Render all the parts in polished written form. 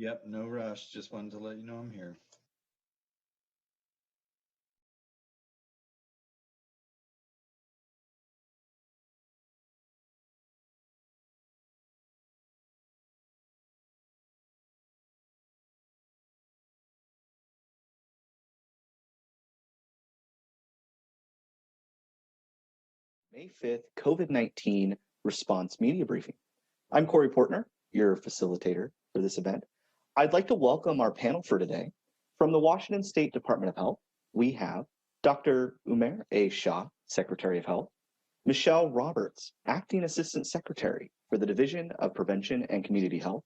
Yep, no rush. Just wanted to let you know I'm here. May 5th COVID-19 response media briefing. I'm Corey Portner, your facilitator for this event. I'd like to welcome our panel for today. From the Washington State Department of Health, we have Dr. Umair A. Shah, Secretary of Health, Michelle Roberts, Acting Assistant Secretary for the Division of Prevention and Community Health,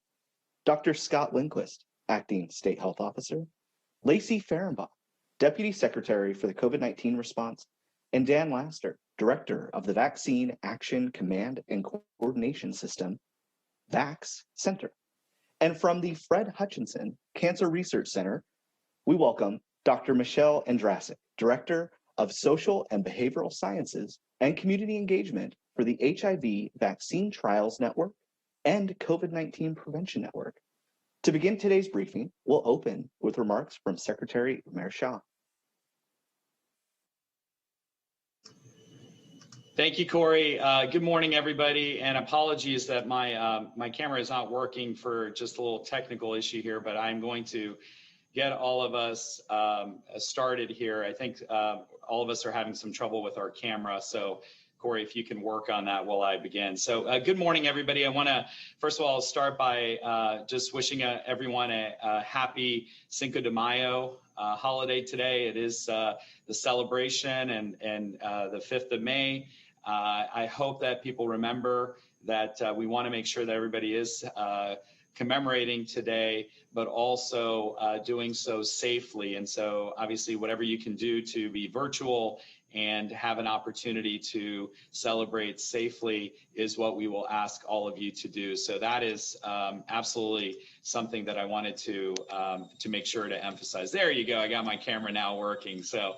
Dr. Scott Lindquist, Acting State Health Officer, Lacey Fehrenbach, Deputy Secretary for the COVID-19 response, and Dan Laster, Director of the Vaccine Action Command and Coordination System, VAX Center. And from the Fred Hutchinson Cancer Research Center, we welcome Dr. Michelle Andrasic, Director of Social and Behavioral Sciences and Community Engagement for the HIV Vaccine Trials Network and COVID-19 Prevention Network. To begin today's briefing, we'll open with remarks from Secretary Umair Shah. Thank you, Corey. Good morning, everybody, and apologies that my camera is not working for just a little technical issue here, but I'm going to get all of us started here. I think all of us are having some trouble with our camera, so Corey, if you can work on that while I begin. So good morning, everybody. I want to, first of all, start by just wishing everyone a happy Cinco de Mayo holiday today. It is the celebration and the 5th of May. I hope that people remember that we want to make sure that everybody is commemorating today, but also doing so safely. And so obviously whatever you can do to be virtual and have an opportunity to celebrate safely is what we will ask all of you to do. So that is absolutely something that I wanted to make sure to emphasize. There you go. I got my camera now working. So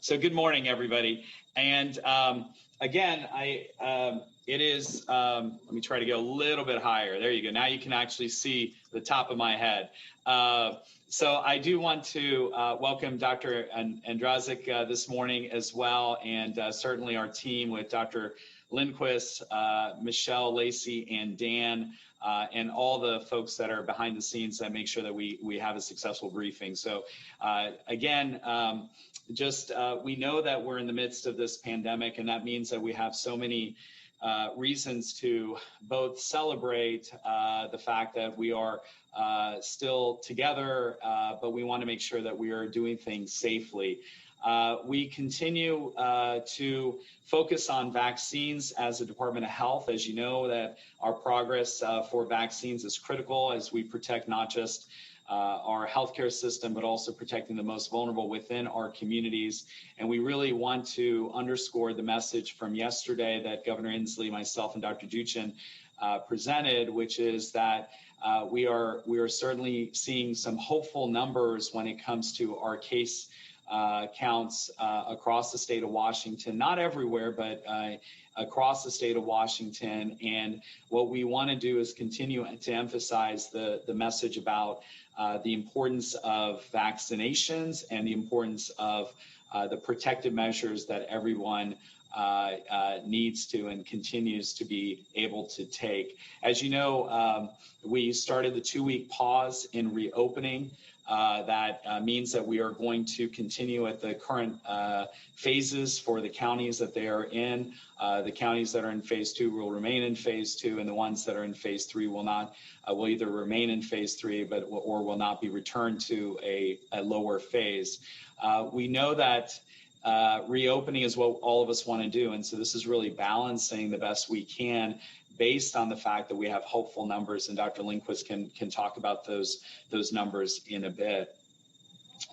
good morning, everybody. And again, it is, let me try to go a little bit higher. There you go. Now you can actually see the top of my head. So I do want to welcome Dr. Andrasic this morning as well, and certainly our team with Dr. Lindquist, Michelle, Lacey, and Dan, and all the folks that are behind the scenes that make sure that we have a successful briefing. So again, we know that we're in the midst of this pandemic, and that means that we have so many reasons to both celebrate the fact that we are still together, but we want to make sure that we are doing things safely. We continue to focus on vaccines as a Department of Health. As you know, that our progress for vaccines is critical as we protect not just our healthcare system, but also protecting the most vulnerable within our communities. And we really want to underscore the message from yesterday that Governor Inslee, myself, and Dr. Duchin presented, which is that we are certainly seeing some hopeful numbers when it comes to our case counts across the state of Washington, not everywhere, but across the state of Washington. And what we want to do is continue to emphasize the message about the importance of vaccinations and the importance of the protective measures that everyone needs to and continues to be able to take. As you know, we started the 2-week pause in reopening. That means that we are going to continue at the current phases for the counties that they are in. The counties that are in phase 2 will remain in phase 2, and the ones that are in phase 3 will not, will either remain in phase 3, or will not be returned to a lower phase. We know that reopening is what all of us want to do, and so this is really balancing the best we can based on the fact that we have hopeful numbers, and Dr. Lindquist can talk about those numbers in a bit.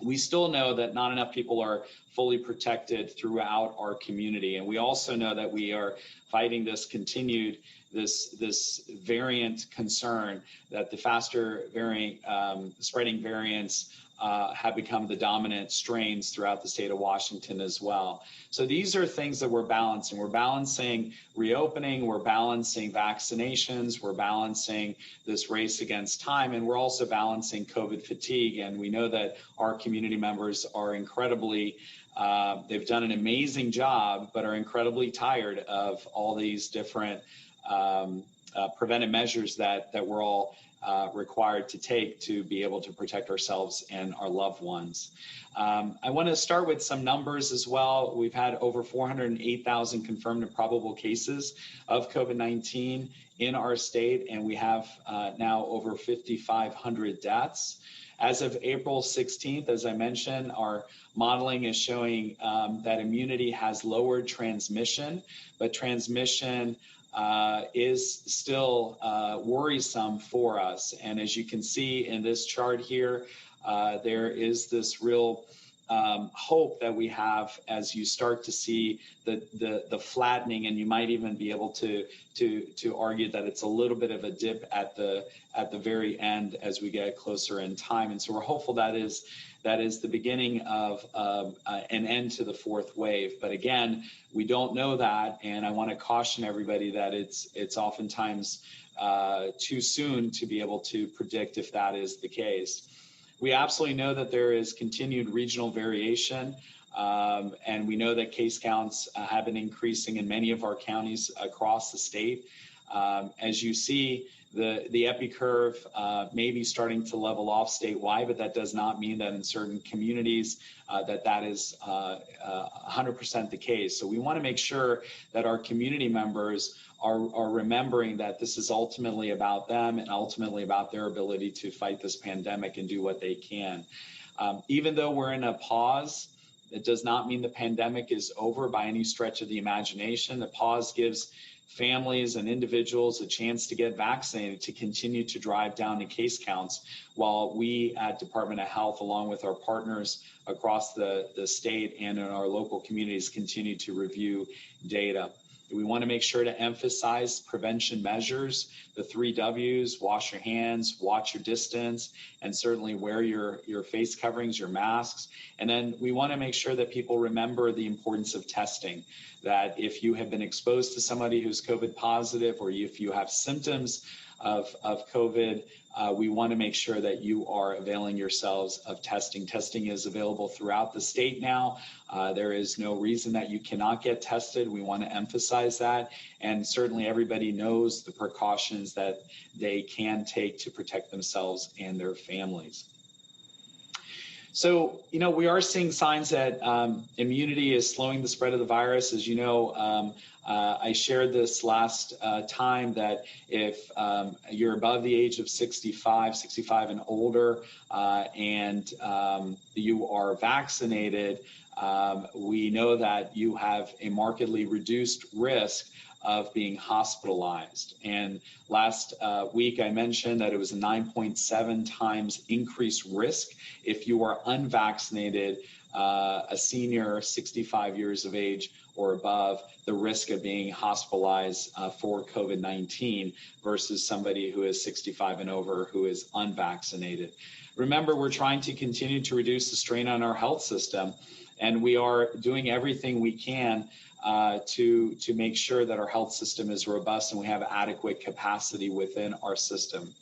We still know that not enough people are fully protected throughout our community, and we also know that we are fighting this continued this variant concern that the faster spreading variants have become the dominant strains throughout the state of Washington as well. So these are things that we're balancing. We're balancing reopening, we're balancing vaccinations, we're balancing this race against time, and we're also balancing COVID fatigue. And we know that our community members are incredibly, they've done an amazing job, but are incredibly tired of all these different preventive measures that we're all required to take to be able to protect ourselves and our loved ones. I want to start with some numbers as well. We've had over 408,000 confirmed and probable cases of COVID-19 in our state, and we have now over 5,500 deaths. As of April 16th, as I mentioned, our modeling is showing that immunity has lowered transmission, but transmission is still worrisome for us. And as you can see in this chart here, there is this real hope that we have as you start to see the flattening, and you might even be able to argue that it's a little bit of a dip at the very end as we get closer in time. And so we're hopeful that is the beginning of an end to the fourth wave. But again, we don't know that, and I want to caution everybody that it's oftentimes too soon to be able to predict if that is the case. We absolutely know that there is continued regional variation, and we know that case counts have been increasing in many of our counties across the state. As you see, the epi curve may be starting to level off statewide, but that does not mean that in certain communities that is 100% the case. So we want to make sure that our community members are remembering that this is ultimately about them and ultimately about their ability to fight this pandemic and do what they can. Even though we're in a pause, it does not mean the pandemic is over by any stretch of the imagination. The pause gives families and individuals a chance to get vaccinated, to continue to drive down the case counts, while we at Department of Health, along with our partners across the state and in our local communities, continue to review data. We want to make sure to emphasize prevention measures, the 3 W's: wash your hands, watch your distance, and certainly wear your face coverings, your masks. And then we want to make sure that people remember the importance of testing, that if you have been exposed to somebody who's COVID positive, or if you have symptoms of COVID, we want to make sure that you are availing yourselves of testing. Testing is available throughout the state now. There is no reason that you cannot get tested. We want to emphasize that. And certainly everybody knows the precautions that they can take to protect themselves and their families. So, we are seeing signs that immunity is slowing the spread of the virus. As you know, I shared this last time that if you're above the age of 65 and older, and you are vaccinated, we know that you have a markedly reduced risk of being hospitalized. And last week I mentioned that it was a 9.7 times increased risk if you are unvaccinated, a senior 65 years of age or above, the risk of being hospitalized for COVID-19 versus somebody who is 65 and over who is unvaccinated. Remember, we're trying to continue to reduce the strain on our health system, and we are doing everything we can to make sure that our health system is robust and we have adequate capacity within our system.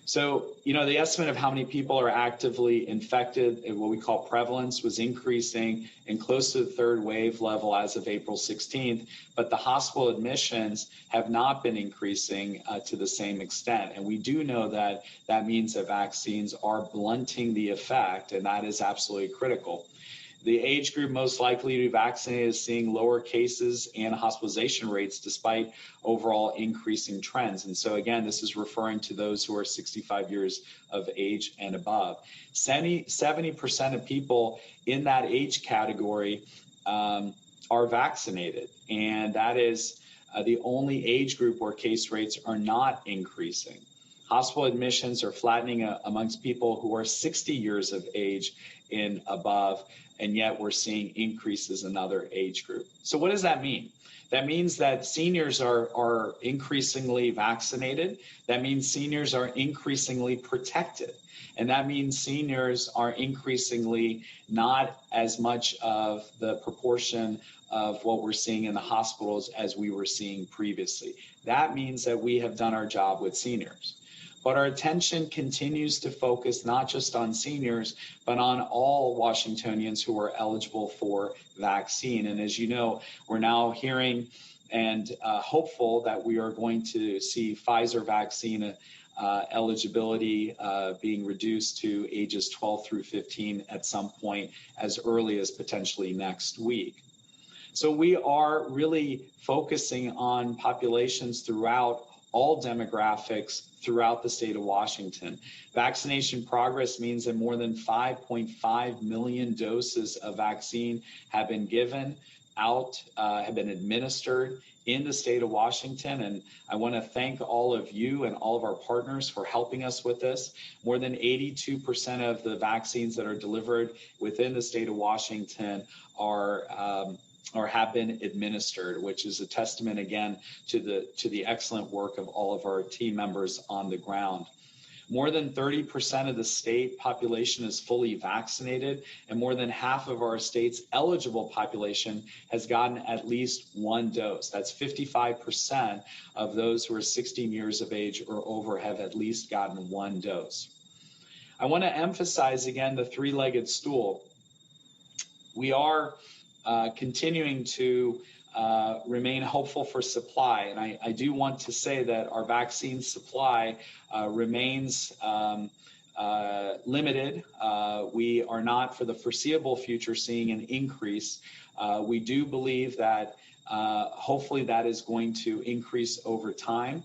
So, the estimate of how many people are actively infected, what we call prevalence, was increasing and close to the third wave level as of April 16th, but the hospital admissions have not been increasing to the same extent. And we do know that that means that vaccines are blunting the effect, and that is absolutely critical. The age group most likely to be vaccinated is seeing lower cases and hospitalization rates despite overall increasing trends. And so again, this is referring to those who are 65 years of age and above. 70% of people in that age category are vaccinated. And that is the only age group where case rates are not increasing. Hospital admissions are flattening amongst people who are 60 years of age and above, and yet we're seeing increases in other age group. So what does that mean? That means that seniors are increasingly vaccinated. That means seniors are increasingly protected. And that means seniors are increasingly not as much of the proportion of what we're seeing in the hospitals as we were seeing previously. That means that we have done our job with seniors. But our attention continues to focus not just on seniors, but on all Washingtonians who are eligible for vaccine. And as you know, we're now hearing and hopeful that we are going to see Pfizer vaccine eligibility being reduced to ages 12 through 15 at some point as early as potentially next week. So we are really focusing on populations throughout all demographics throughout the state of Washington. Vaccination progress means that more than 5.5 million doses of vaccine have been given out, have been administered in the state of Washington. And I want to thank all of you and all of our partners for helping us with this. More than 82% of the vaccines that are delivered within the state of Washington are or have been administered, which is a testament again to the excellent work of all of our team members on the ground. More than 30% of the state population is fully vaccinated, and more than half of our state's eligible population has gotten at least one dose. That's 55% of those who are 16 years of age or over have at least gotten one dose. I want to emphasize again the three-legged stool. We are continuing to remain hopeful for supply. And I do want to say that our vaccine supply remains limited. We are not for the foreseeable future seeing an increase. We do believe that hopefully that is going to increase over time.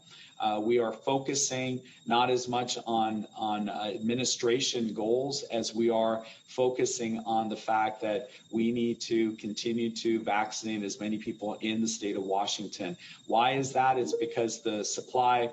We are focusing not as much on administration goals as we are focusing on the fact that we need to continue to vaccinate as many people in the state of Washington. Why is that? It's because the supply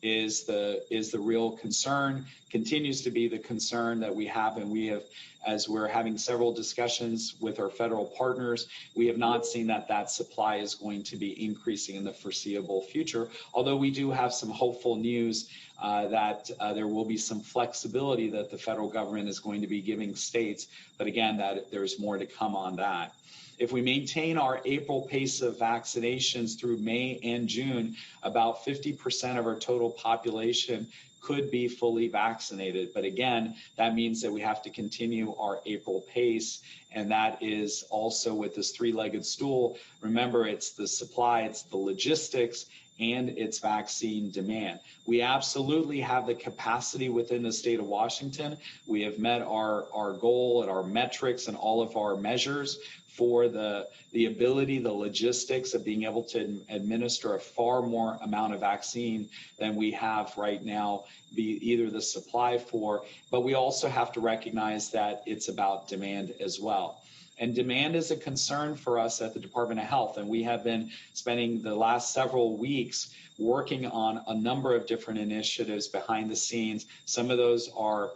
is the real concern, continues to be the concern that we have, and we have, as we're having several discussions with our federal partners, we have not seen that supply is going to be increasing in the foreseeable future, although we do have some hopeful news that there will be some flexibility that the federal government is going to be giving states, but again, that there's more to come on that. If we maintain our April pace of vaccinations through May and June, about 50% of our total population could be fully vaccinated. But again, that means that we have to continue our April pace. And that is also with this three-legged stool. Remember, it's the supply, it's the logistics, and it's vaccine demand. We absolutely have the capacity within the state of Washington. We have met our goal and our metrics and all of our measures for the ability, the logistics of being able to administer a far more amount of vaccine than we have right now, be either the supply for, but we also have to recognize that it's about demand as well. And demand is a concern for us at the Department of Health, and we have been spending the last several weeks working on a number of different initiatives behind the scenes. Some of those are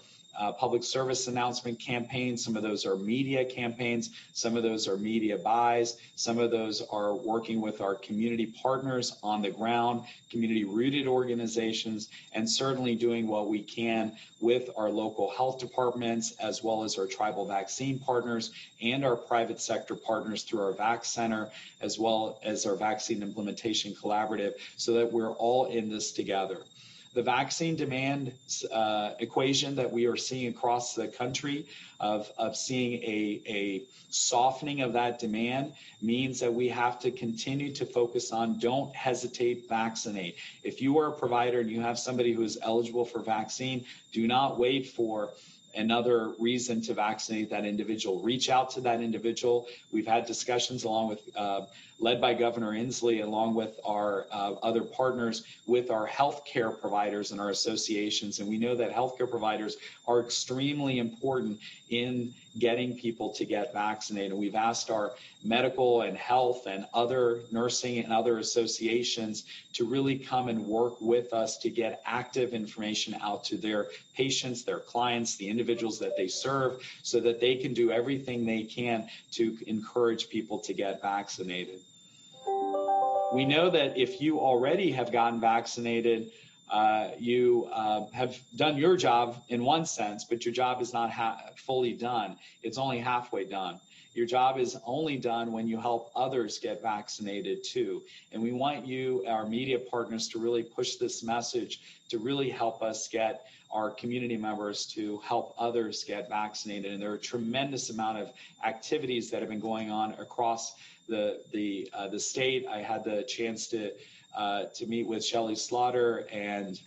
public service announcement campaigns, some of those are media campaigns, some of those are media buys, some of those are working with our community partners on the ground, community-rooted organizations, and certainly doing what we can with our local health departments, as well as our tribal vaccine partners and our private sector partners through our Vac Center, as well as our Vaccine Implementation Collaborative, so that we're all in this together. The vaccine demand equation that we are seeing across the country of seeing a softening of that demand means that we have to continue to focus on don't hesitate, vaccinate. If you are a provider and you have somebody who is eligible for vaccine, do not wait for another reason to vaccinate that individual. Reach out to that individual. We've had discussions along with, led by Governor Inslee, along with our other partners, with our healthcare providers and our associations. And we know that healthcare providers are extremely important in getting people to get vaccinated. We've asked our medical and health and other nursing and other associations to really come and work with us to get active information out to their patients, their clients, the individuals that they serve, so that they can do everything they can to encourage people to get vaccinated. We know that if you already have gotten vaccinated, you have done your job in one sense, but your job is not fully done. It's only halfway done. Your job is only done when you help others get vaccinated too. And we want you, our media partners, to really push this message to really help us get our community members to help others get vaccinated. And there are a tremendous amount of activities that have been going on across the state. I had the chance to meet with Shelley Slaughter and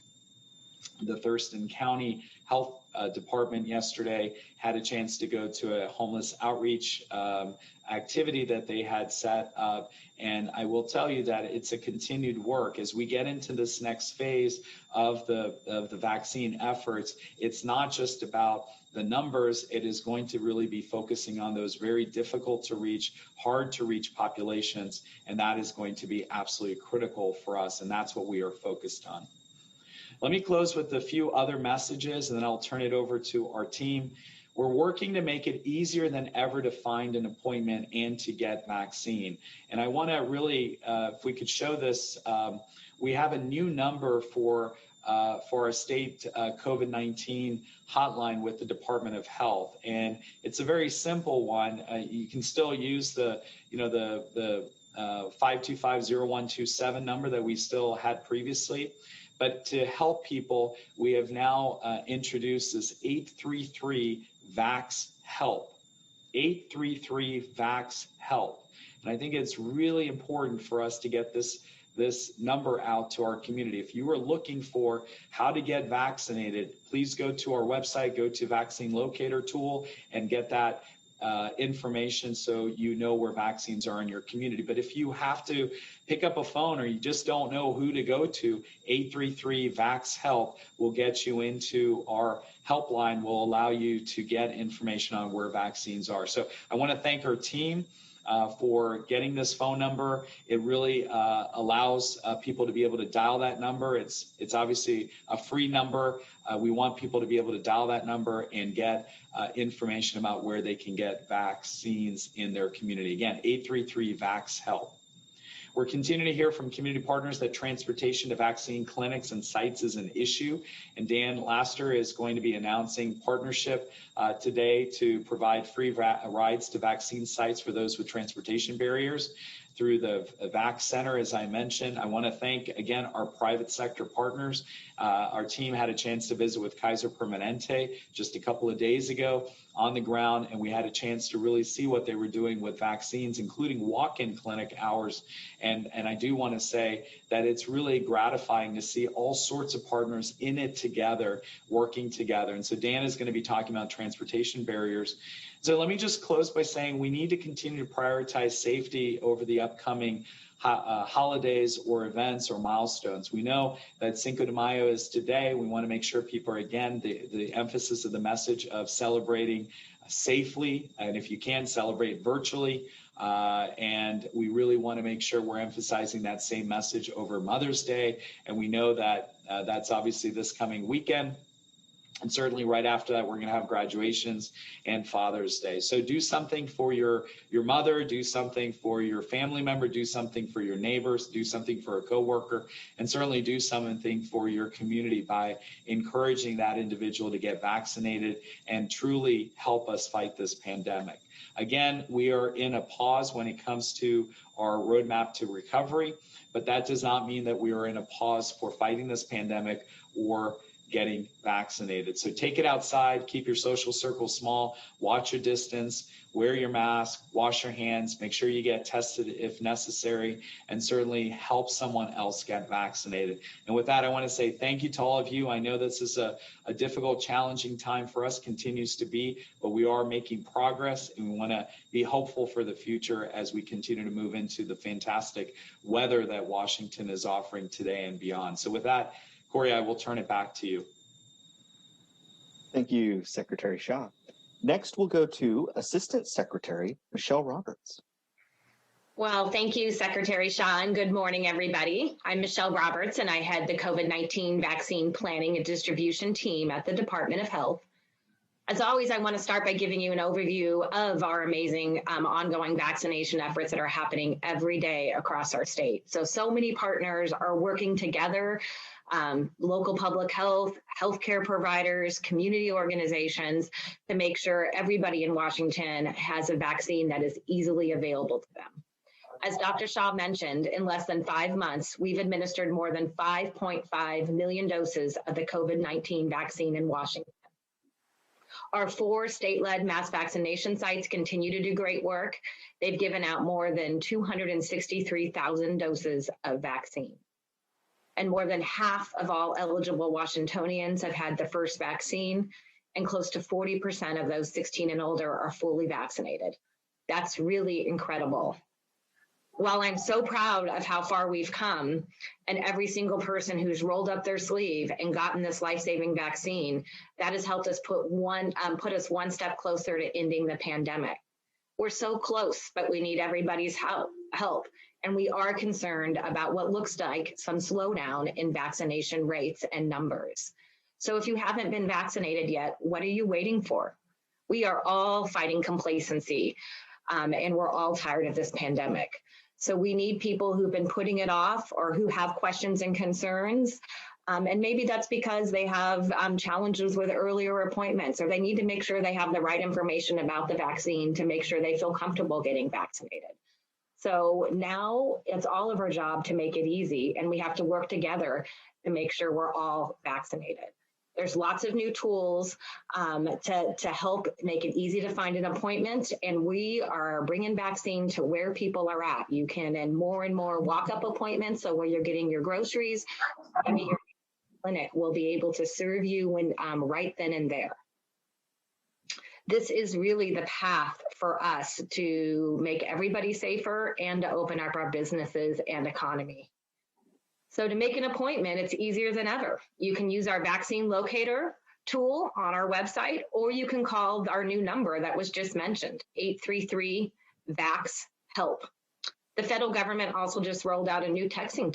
the Thurston County Health Department yesterday. Had a chance to go to a homeless outreach activity that they had set up. And I will tell you that it's a continued work. As we get into this next phase of the vaccine efforts, it's not just about the numbers. It is going to really be focusing on those very difficult to reach, hard to reach populations. And that is going to be absolutely critical for us. And that's what we are focused on. Let me close with a few other messages, and then I'll turn it over to our team. We're working to make it easier than ever to find an appointment and to get vaccine. And I want to really, if we could show this, we have a new number for our state COVID-19 hotline with the Department of Health, and it's a very simple one. You can still use the 525-0127 number that we still had previously. But to help people, we have now introduced this 833-VAX-HELP, 833-VAX-HELP. And I think it's really important for us to get this number out to our community. If you are looking for how to get vaccinated, please go to our website, go to Vaccine Locator tool, and get that information so you know where vaccines are in your community. But if you have to pick up a phone or you just don't know who to go to, 833-VAX-HELP will get you into our helpline, will allow you to get information on where vaccines are. So I want to thank our team for getting this phone number. It really allows people to be able to dial that number. It's obviously a free number. We want people to be able to dial that number and get information about where they can get vaccines in their community. Again, 833-VAX-HELP. We're continuing to hear from community partners that transportation to vaccine clinics and sites is an issue. And Dan Laster is going to be announcing partnership today to provide free rides to vaccine sites for those with transportation barriers through the VAC Center, as I mentioned. I want to thank, again, our private sector partners. Our team had a chance to visit with Kaiser Permanente just a couple of days ago on the ground, and we had a chance to really see what they were doing with vaccines, including walk-in clinic hours. And I do want to say that it's really gratifying to see all sorts of partners in it together, working together. And so Dan is going to be talking about transportation barriers. So let me just close by saying we need to continue to prioritize safety over the upcoming holidays or events or milestones. We know that Cinco de Mayo is today. We want to make sure people are, again, the emphasis of the message of celebrating safely, and if you can, celebrate virtually. And we really want to make sure we're emphasizing that same message over Mother's Day. And we know that that's obviously this coming weekend. And certainly right after that, we're going to have graduations and Father's Day. So do something for your mother, do something for your family member, do something for your neighbors, do something for a coworker, and certainly do something for your community by encouraging that individual to get vaccinated and truly help us fight this pandemic. Again, we are in a pause when it comes to our roadmap to recovery, but that does not mean that we are in a pause for fighting this pandemic or getting vaccinated. So take it outside, keep your social circle small, watch your distance, wear your mask, wash your hands, make sure you get tested if necessary, and certainly help someone else get vaccinated. And with that, I want to say thank you to all of you. I know this is a difficult, challenging time for us, continues to be, but we are making progress, and we want to be hopeful for the future as we continue to move into the fantastic weather that Washington is offering today and beyond. So with that, Corey, I will turn it back to you. Thank you, Secretary Shah. Next, we'll go to Assistant Secretary Michelle Roberts. Well, thank you, Secretary Sean. Good morning, everybody. I'm Michelle Roberts, and I head the COVID-19 vaccine planning and distribution team at the Department of Health. As always, I want to start by giving you an overview of our amazing ongoing vaccination efforts that are happening every day across our state. So many partners are working together, local public health, healthcare providers, community organizations, to make sure everybody in Washington has a vaccine that is easily available to them. As Dr. Shaw mentioned, in less than 5 months, we've administered more than 5.5 million doses of the COVID-19 vaccine in Washington. Our 4 state-led mass vaccination sites continue to do great work. They've given out more than 263,000 doses of vaccine. And more than half of all eligible Washingtonians have had the first vaccine, and close to 40% of those 16 and older are fully vaccinated. That's really incredible. While I'm so proud of how far we've come, and every single person who's rolled up their sleeve and gotten this life-saving vaccine, that has helped us put us one step closer to ending the pandemic. We're so close, but we need everybody's help. And we are concerned about what looks like some slowdown in vaccination rates and numbers. So if you haven't been vaccinated yet, what are you waiting for? We are all fighting complacency, and we're all tired of this pandemic. So we need people who've been putting it off or who have questions and concerns. And maybe that's because they have challenges with earlier appointments, or they need to make sure they have the right information about the vaccine to make sure they feel comfortable getting vaccinated. So now it's all of our job to make it easy, and we have to work together to make sure we're all vaccinated. There's lots of new tools to help make it easy to find an appointment, and we are bringing vaccine to where people are at. You can, and more walk-up appointments, so where you're getting your groceries, maybe your clinic will be able to serve you when right then and there. This is really the path for us to make everybody safer and to open up our businesses and economy. So to make an appointment, it's easier than ever. You can use our vaccine locator tool on our website, or you can call our new number that was just mentioned, 833-VAX-HELP. The federal government also just rolled out a new texting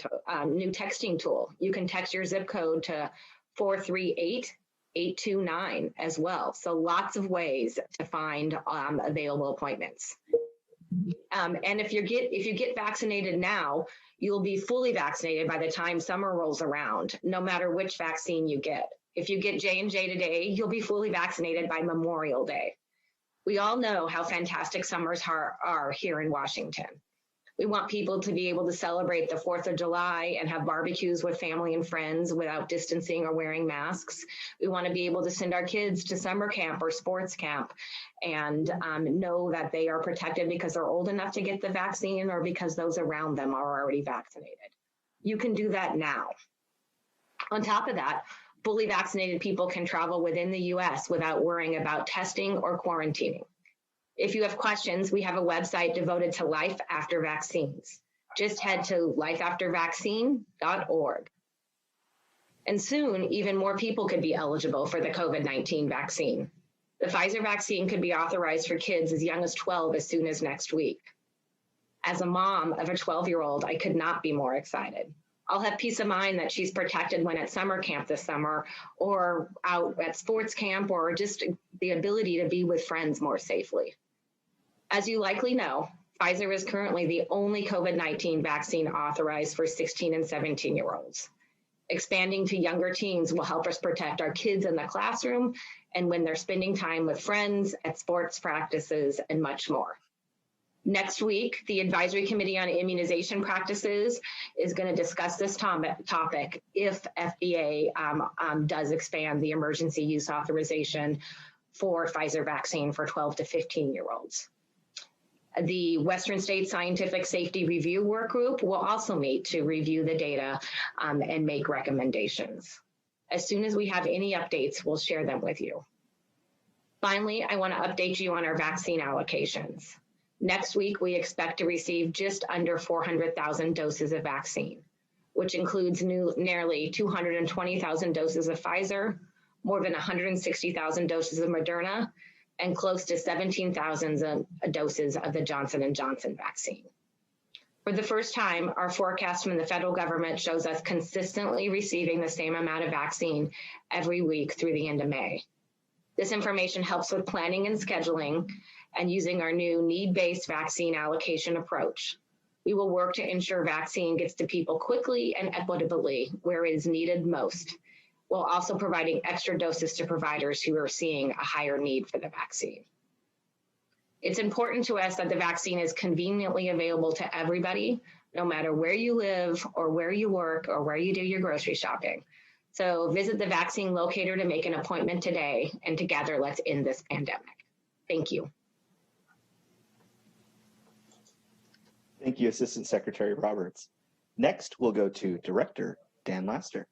tool. You can text your zip code to 438-829 as well. So lots of ways to find available appointments. And if you get vaccinated now, you'll be fully vaccinated by the time summer rolls around, no matter which vaccine you get. If you get J&J today, you'll be fully vaccinated by Memorial Day. We all know how fantastic summers are here in Washington. We want people to be able to celebrate the 4th of July and have barbecues with family and friends without distancing or wearing masks. We want to be able to send our kids to summer camp or sports camp and know that they are protected because they're old enough to get the vaccine or because those around them are already vaccinated. You can do that now. On top of that, fully vaccinated people can travel within the U.S. without worrying about testing or quarantining. If you have questions, we have a website devoted to life after vaccines. Just head to lifeaftervaccine.org. And soon, even more people could be eligible for the COVID-19 vaccine. The Pfizer vaccine could be authorized for kids as young as 12 as soon as next week. As a mom of a 12-year-old, I could not be more excited. I'll have peace of mind that she's protected when at summer camp this summer or out at sports camp or just the ability to be with friends more safely. As you likely know, Pfizer is currently the only COVID-19 vaccine authorized for 16 and 17-year-olds. Expanding to younger teens will help us protect our kids in the classroom and when they're spending time with friends, at sports practices, and much more. Next week, the Advisory Committee on Immunization Practices is going to discuss this topic if FDA does expand the emergency use authorization for Pfizer vaccine for 12 to 15-year-olds. The Western States Scientific Safety Review Work Group will also meet to review the data and make recommendations. As soon as we have any updates, we'll share them with you. Finally, I want to update you on our vaccine allocations. Next week, we expect to receive just under 400,000 doses of vaccine, which includes nearly 220,000 doses of Pfizer, more than 160,000 doses of Moderna, and close to 17,000 doses of the Johnson & Johnson vaccine. For the first time, our forecast from the federal government shows us consistently receiving the same amount of vaccine every week through the end of May. This information helps with planning and scheduling and using our new need-based vaccine allocation approach. We will work to ensure vaccine gets to people quickly and equitably where it is needed most, while also providing extra doses to providers who are seeing a higher need for the vaccine. It's important to us that the vaccine is conveniently available to everybody, no matter where you live or where you work or where you do your grocery shopping. So visit the vaccine locator to make an appointment today, and together let's end this pandemic. Thank you. Thank you, Assistant Secretary Roberts. Next, we'll go to Director Dan Laster.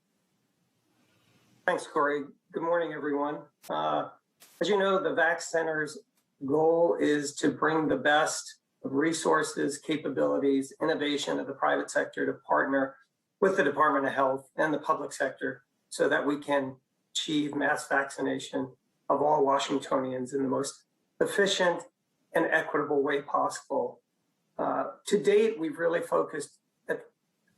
Thanks, Corey. Good morning, everyone. As you know, the Vax Center's goal is to bring the best of resources, capabilities, innovation of the private sector to partner with the Department of Health and the public sector so that we can achieve mass vaccination of all Washingtonians in the most efficient and equitable way possible. To date, we've really focused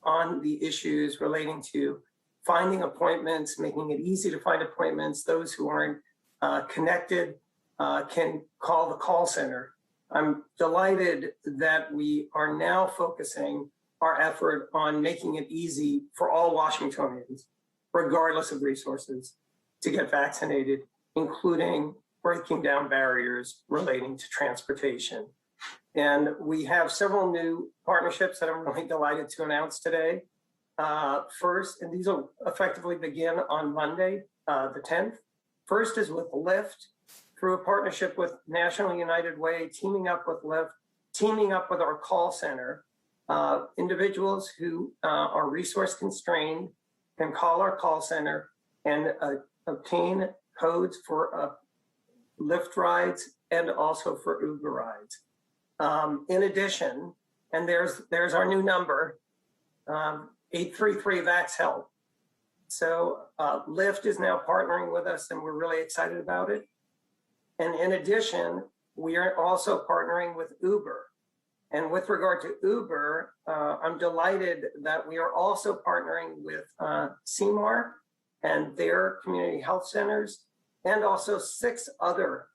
on the issues relating to finding appointments, making it easy to find appointments. Those who aren't connected can call the call center. I'm delighted that we are now focusing our effort on making it easy for all Washingtonians, regardless of resources, to get vaccinated, including breaking down barriers relating to transportation. And we have several new partnerships that I'm really delighted to announce today. First, and these will effectively begin on Monday, the 10th. First is with Lyft, through a partnership with National United Way, teaming up with Lyft, teaming up with our call center. Individuals who are resource constrained can call our call center and obtain codes for Lyft rides and also for Uber rides. In addition, and there's our new number, 833 Vax Help. So Lyft is now partnering with us, and we're really excited about it. And in addition, we are also partnering with Uber. And with regard to Uber, I'm delighted that we are also partnering with CMAR and their community health centers, and also 6 other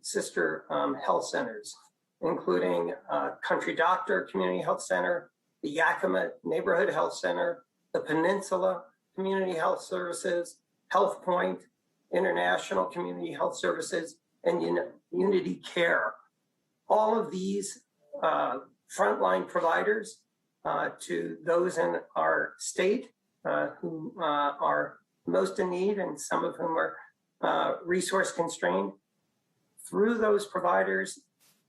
sister health centers, including Country Doctor Community Health Center, the Yakima Neighborhood Health Center, the Peninsula Community Health Services, Health Point, International Community Health Services, and Unity Care. All of these frontline providers to those in our state who are most in need, and some of whom are resource constrained. Through those providers,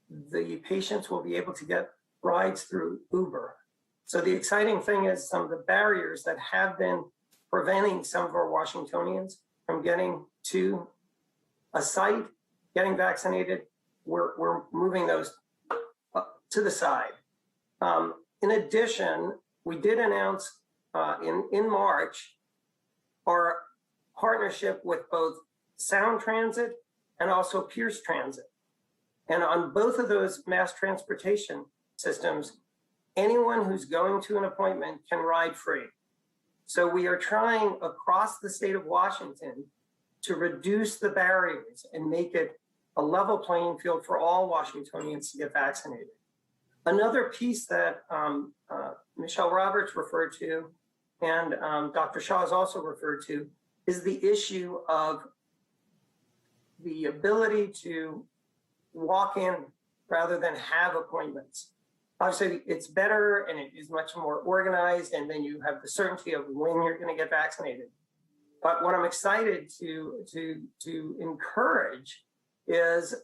the patients will be able to get rides through Uber. So the exciting thing is some of the barriers that have been preventing some of our Washingtonians from getting to a site, getting vaccinated, we're moving those to the side. In addition, we did announce in March our partnership with both Sound Transit and also Pierce Transit. And on both of those mass transportation systems, anyone who's going to an appointment can ride free. So we are trying across the state of Washington to reduce the barriers and make it a level playing field for all Washingtonians to get vaccinated. Another piece that Michelle Roberts referred to, and Dr. Shaw has also referred to, is the issue of the ability to walk in rather than have appointments. Obviously, it's better and it is much more organized, and then you have the certainty of when you're going to get vaccinated. But what I'm excited to encourage is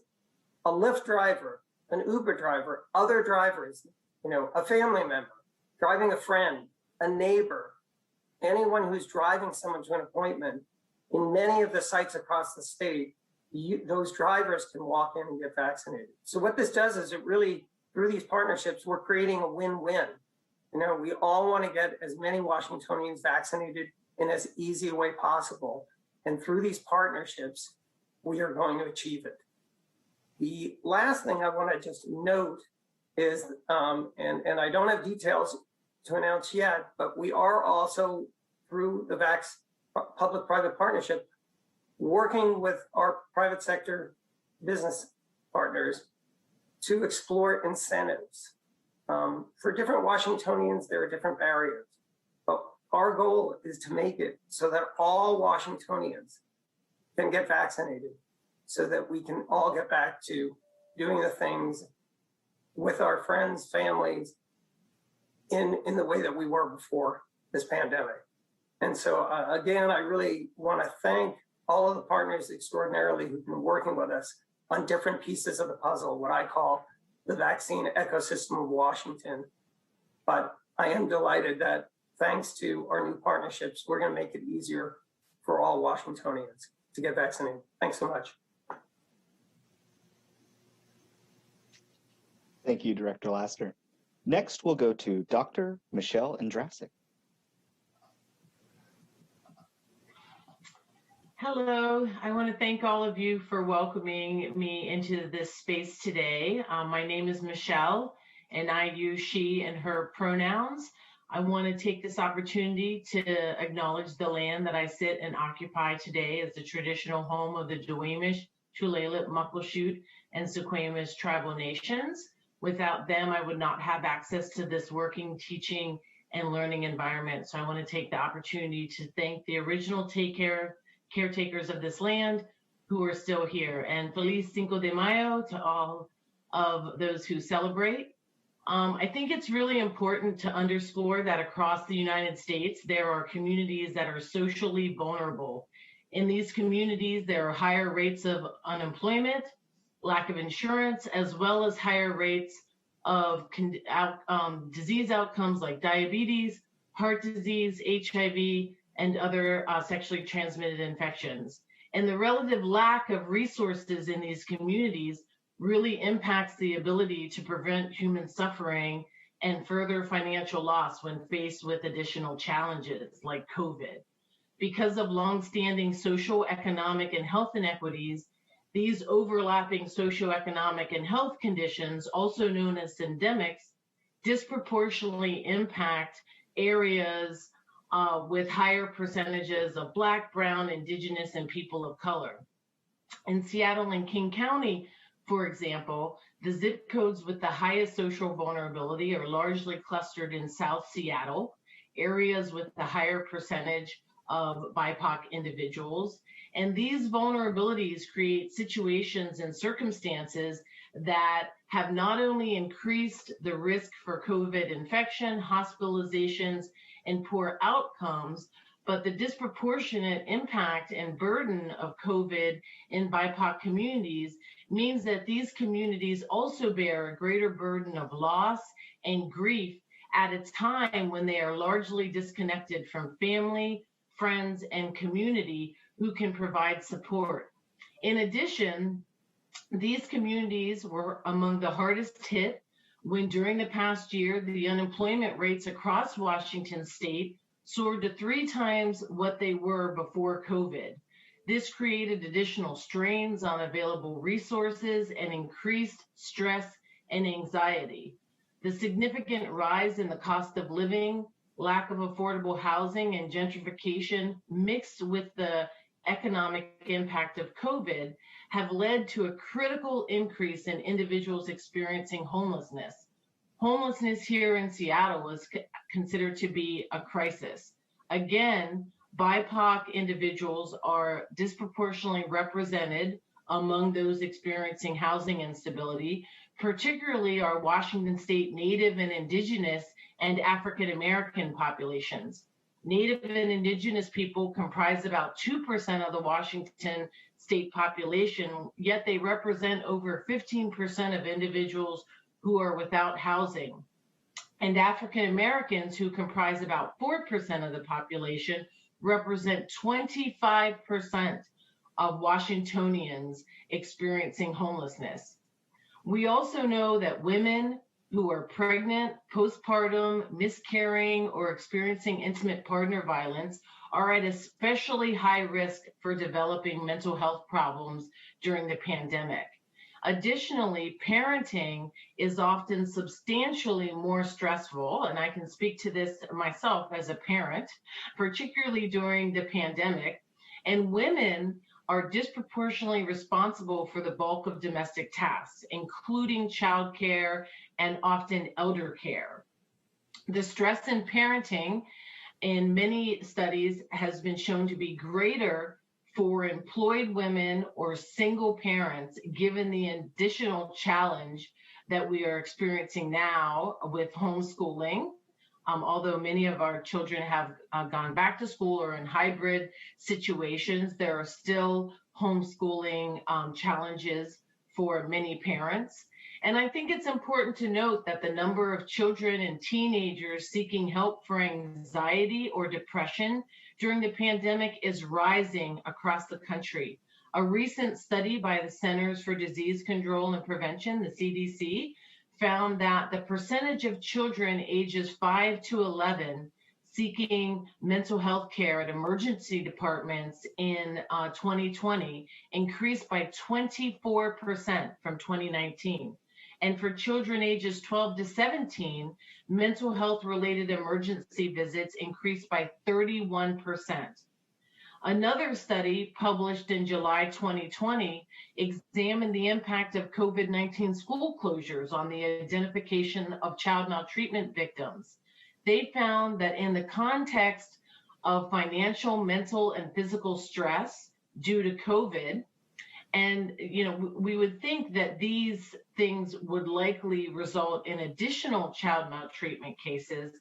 a Lyft driver, an Uber driver, other drivers, a family member, driving a friend, a neighbor, anyone who's driving someone to an appointment. In many of the sites across the state, those drivers can walk in and get vaccinated. So what this does is it really, through these partnerships, we're creating a win-win. We all want to get as many Washingtonians vaccinated in as easy a way possible. And through these partnerships, we are going to achieve it. The last thing I want to just note is, and I don't have details to announce yet, but we are also through the public-private partnership working with our private sector business partners to explore incentives. For different Washingtonians, there are different barriers, but our goal is to make it so that all Washingtonians can get vaccinated so that we can all get back to doing the things with our friends, families, in the way that we were before this pandemic. And so again, I really want to thank all of the partners extraordinarily who've been working with us on different pieces of the puzzle, what I call the vaccine ecosystem of Washington. But I am delighted that thanks to our new partnerships, we're going to make it easier for all Washingtonians to get vaccinated. Thanks so much. Thank you, Director Laster. Next, we'll go to Dr. Michelle Andrasik. Hello, I want to thank all of you for welcoming me into this space today. My name is Michelle, and I use she and her pronouns. I want to take this opportunity to acknowledge the land that I sit and occupy today as the traditional home of the Duwamish, Tulalip, Muckleshoot, and Suquamish tribal nations. Without them, I would not have access to this working, teaching, and learning environment. So I want to take the opportunity to thank the original caretakers of this land who are still here. And Feliz Cinco de Mayo to all of those who celebrate. I think it's really important to underscore that across the United States, there are communities that are socially vulnerable. In these communities, there are higher rates of unemployment, lack of insurance, as well as higher rates of disease outcomes like diabetes, heart disease, HIV, and other sexually transmitted infections. And the relative lack of resources in these communities really impacts the ability to prevent human suffering and further financial loss when faced with additional challenges like COVID. Because of longstanding social, economic, and health inequities, these overlapping socioeconomic and health conditions, also known as syndemics, disproportionately impact areas with higher percentages of Black, Brown, Indigenous, and people of color. In Seattle and King County, for example, the zip codes with the highest social vulnerability are largely clustered in South Seattle, areas with the higher percentage of BIPOC individuals. And these vulnerabilities create situations and circumstances that have not only increased the risk for COVID infection, hospitalizations, and poor outcomes, but the disproportionate impact and burden of COVID in BIPOC communities means that these communities also bear a greater burden of loss and grief at a time when they are largely disconnected from family, friends, and community who can provide support. In addition, these communities were among the hardest hit when during the past year, the unemployment rates across Washington state soared to 3 times what they were before COVID. This created additional strains on available resources and increased stress and anxiety. The significant rise in the cost of living, lack of affordable housing, and gentrification mixed with the economic impact of COVID have led to a critical increase in individuals experiencing homelessness. Homelessness here in Seattle is considered to be a crisis. Again, BIPOC individuals are disproportionately represented among those experiencing housing instability, particularly our Washington State Native and Indigenous and African American populations. Native and Indigenous people comprise about 2% of the Washington State population, yet they represent over 15% of individuals who are without housing. And African Americans, who comprise about 4% of the population, represent 25% of Washingtonians experiencing homelessness. We also know that women who are pregnant, postpartum, miscarrying, or experiencing intimate partner violence are at especially high risk for developing mental health problems during the pandemic. Additionally, parenting is often substantially more stressful, and I can speak to this myself as a parent, particularly during the pandemic. And women are disproportionately responsible for the bulk of domestic tasks, including childcare and often elder care. The stress in parenting in many studies has been shown to be greater for employed women or single parents, given the additional challenge that we are experiencing now with homeschooling. Although many of our children have gone back to school or in hybrid situations, there are still homeschooling challenges for many parents. And I think it's important to note that the number of children and teenagers seeking help for anxiety or depression during the pandemic is rising across the country. A recent study by the Centers for Disease Control and Prevention, the CDC, found that the percentage of children ages 5 to 11 seeking mental health care at emergency departments in 2020 increased by 24% from 2019. And for children ages 12 to 17, mental health related emergency visits increased by 31%. Another study published in July 2020 examined the impact of COVID-19 school closures on the identification of child maltreatment victims. They found that in the context of financial, mental, and physical stress due to COVID, and we would think that these things would likely result in additional child maltreatment cases.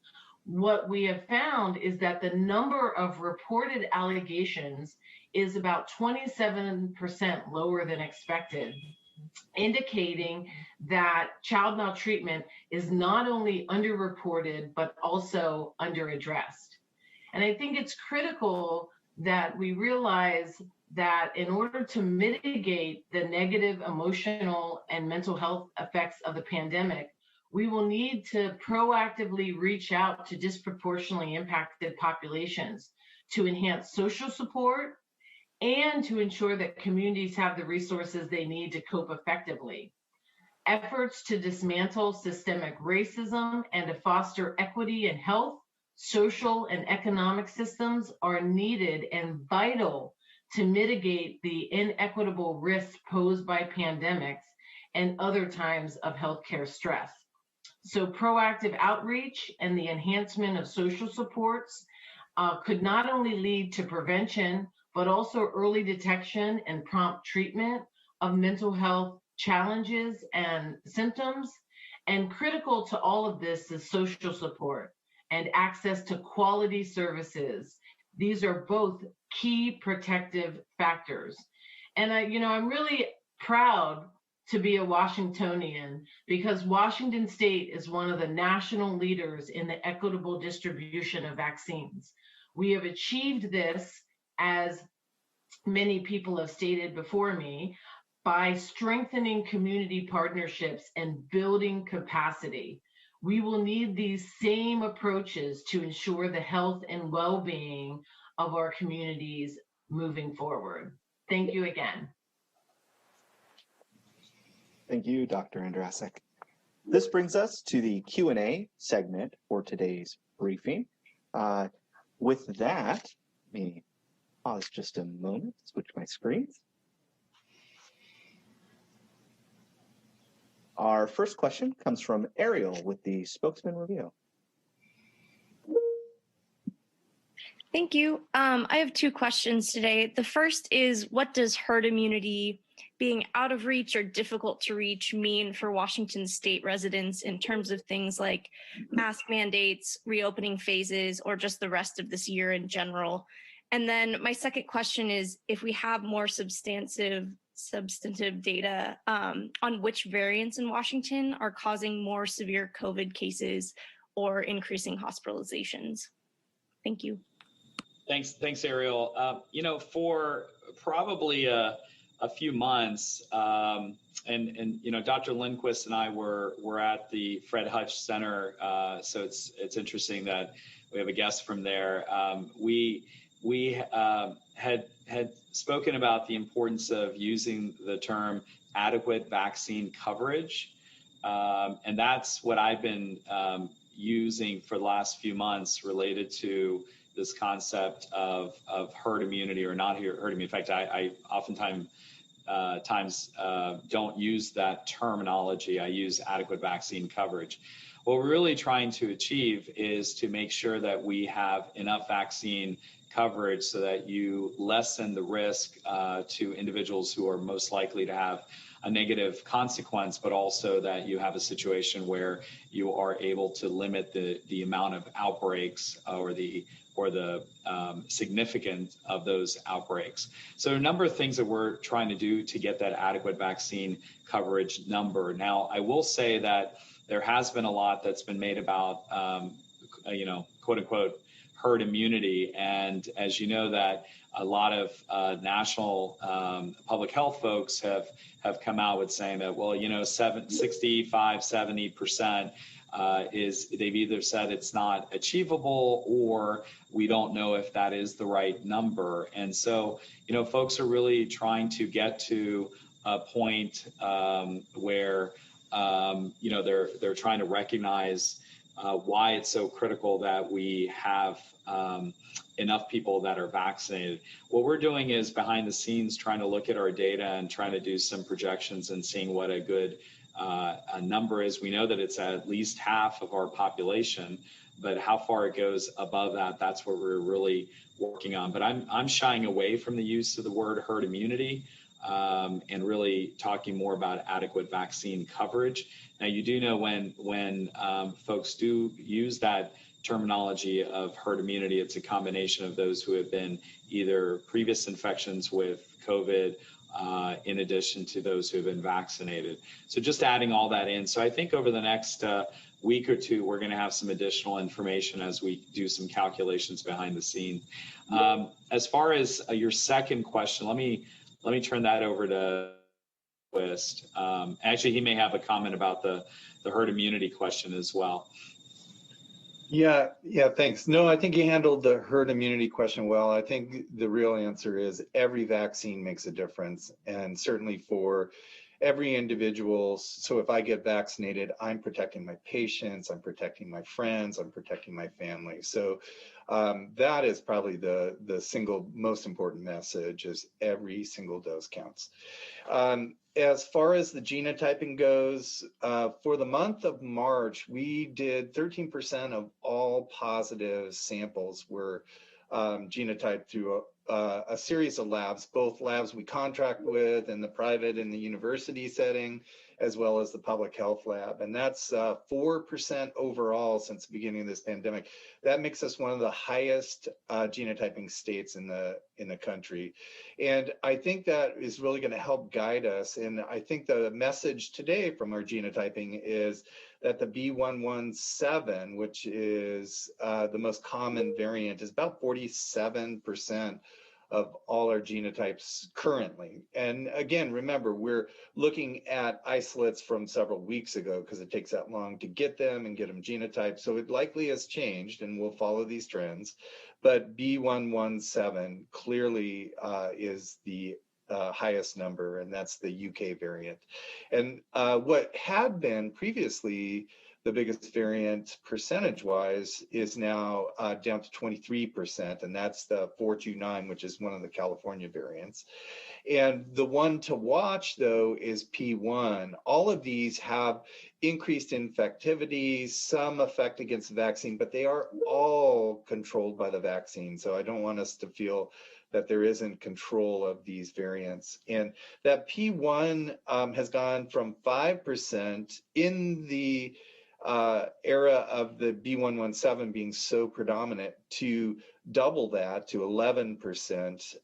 What we have found is that the number of reported allegations is about 27% lower than expected, indicating that child maltreatment is not only underreported, but also underaddressed. And I think it's critical that we realize that in order to mitigate the negative emotional and mental health effects of the pandemic, we will need to proactively reach out to disproportionately impacted populations to enhance social support and to ensure that communities have the resources they need to cope effectively. Efforts to dismantle systemic racism and to foster equity in health, social, and economic systems are needed and vital to mitigate the inequitable risks posed by pandemics and other times of healthcare stress. So proactive outreach and the enhancement of social supports could not only lead to prevention, but also early detection and prompt treatment of mental health challenges and symptoms. And critical to all of this is social support and access to quality services. These are both key protective factors. And I'm really proud to be a Washingtonian because Washington State is one of the national leaders in the equitable distribution of vaccines. We have achieved this, as many people have stated before me, by strengthening community partnerships and building capacity. We will need these same approaches to ensure the health and well-being of our communities moving forward. Thank you again. Thank you, Dr. Andrasik. This brings us to the Q&A segment for today's briefing. With that, let me pause just a moment, switch my screens. Our first question comes from Ariel with the Spokesman Review. Thank you. I have two questions today. The first is, what does herd immunity being out of reach or difficult to reach mean for Washington State residents in terms of things like mask mandates, reopening phases, or just the rest of this year in general? And then my second question is, if we have more substantive data on which variants in Washington are causing more severe COVID cases or increasing hospitalizations. Thank you. Thanks, Ariel. For probably a few months, and Dr. Lindquist and I were at the Fred Hutch Center, so it's interesting that we have a guest from there. We had spoken about the importance of using the term adequate vaccine coverage. And that's what I've been using for the last few months related to this concept of herd immunity or not herd immunity. In fact, I oftentimes don't use that terminology. I use adequate vaccine coverage. What we're really trying to achieve is to make sure that we have enough vaccine coverage so that you lessen the risk to individuals who are most likely to have a negative consequence, but also that you have a situation where you are able to limit the amount of outbreaks or the significance of those outbreaks. So a number of things that we're trying to do to get that adequate vaccine coverage number. Now, I will say that there has been a lot that's been made about, quote unquote, herd immunity. And as you know, that a lot of national public health folks have come out with saying that, well, 65, 70% they've either said it's not achievable or we don't know if that is the right number. And so, folks are really trying to get to a point where, they're trying to recognize why it's so critical that we have enough people that are vaccinated. What we're doing is behind the scenes trying to look at our data and trying to do some projections and seeing what a good number is. We know that it's at least half of our population, but how far it goes above that, that's what we're really working on. But I'm shying away from the use of the word herd immunity and really talking more about adequate vaccine coverage. Now, you do know when folks do use that terminology of herd immunity, it's a combination of those who have been either previous infections with COVID in addition to those who have been vaccinated. So just adding all that in. So I think over the next week or two, we're going to have some additional information as we do some calculations behind the scene. As far as your second question, let me turn that over to Wist. Actually, he may have a comment about the herd immunity question as well. Yeah, thanks. No, I think you handled the herd immunity question well. I think the real answer is every vaccine makes a difference, and certainly for every individual. So if I get vaccinated, I'm protecting my patients, I'm protecting my friends, I'm protecting my family. So that is probably the single most important message, is every single dose counts. As far as the genotyping goes, for the month of March, we did 13% of all positive samples were genotyped through a series of labs, both labs we contract with in the private and the university setting, as well as the public health lab. And that's 4% overall since the beginning of this pandemic. That makes us one of the highest genotyping states in the country. And I think that is really going to help guide us. And I think the message today from our genotyping is that the B117, which is the most common variant, is about 47% of all our genotypes currently. And again, remember, we're looking at isolates from several weeks ago because it takes that long to get them and get them genotyped. So it likely has changed, and we'll follow these trends. But B117 clearly is the highest number, and that's the UK variant. And what had been previously the biggest variant percentage-wise is now down to 23%, and that's the 429, which is one of the California variants. And the one to watch, though, is P1. All of these have increased infectivity, some effect against the vaccine, but they are all controlled by the vaccine. So I don't want us to feel that there isn't control of these variants. And that P1 has gone from 5% in the era of the B117 being so predominant to double that to 11%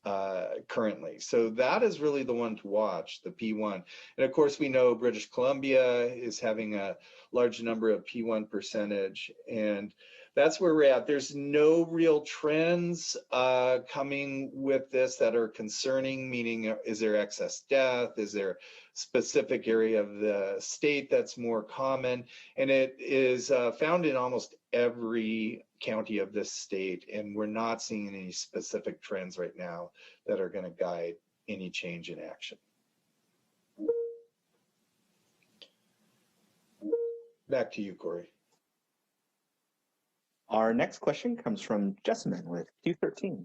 currently. So that is really the one to watch, the P1. And of course, we know British Columbia is having a large number of P1 percentage, and that's where we're at. There's no real trends coming with this that are concerning, meaning is there excess death? Is there specific area of the state that's more common? And it is found in almost every county of this state, and we're not seeing any specific trends right now that are going to guide any change in action. Back to you, Corey. Our next question comes from Jessamine with Q13.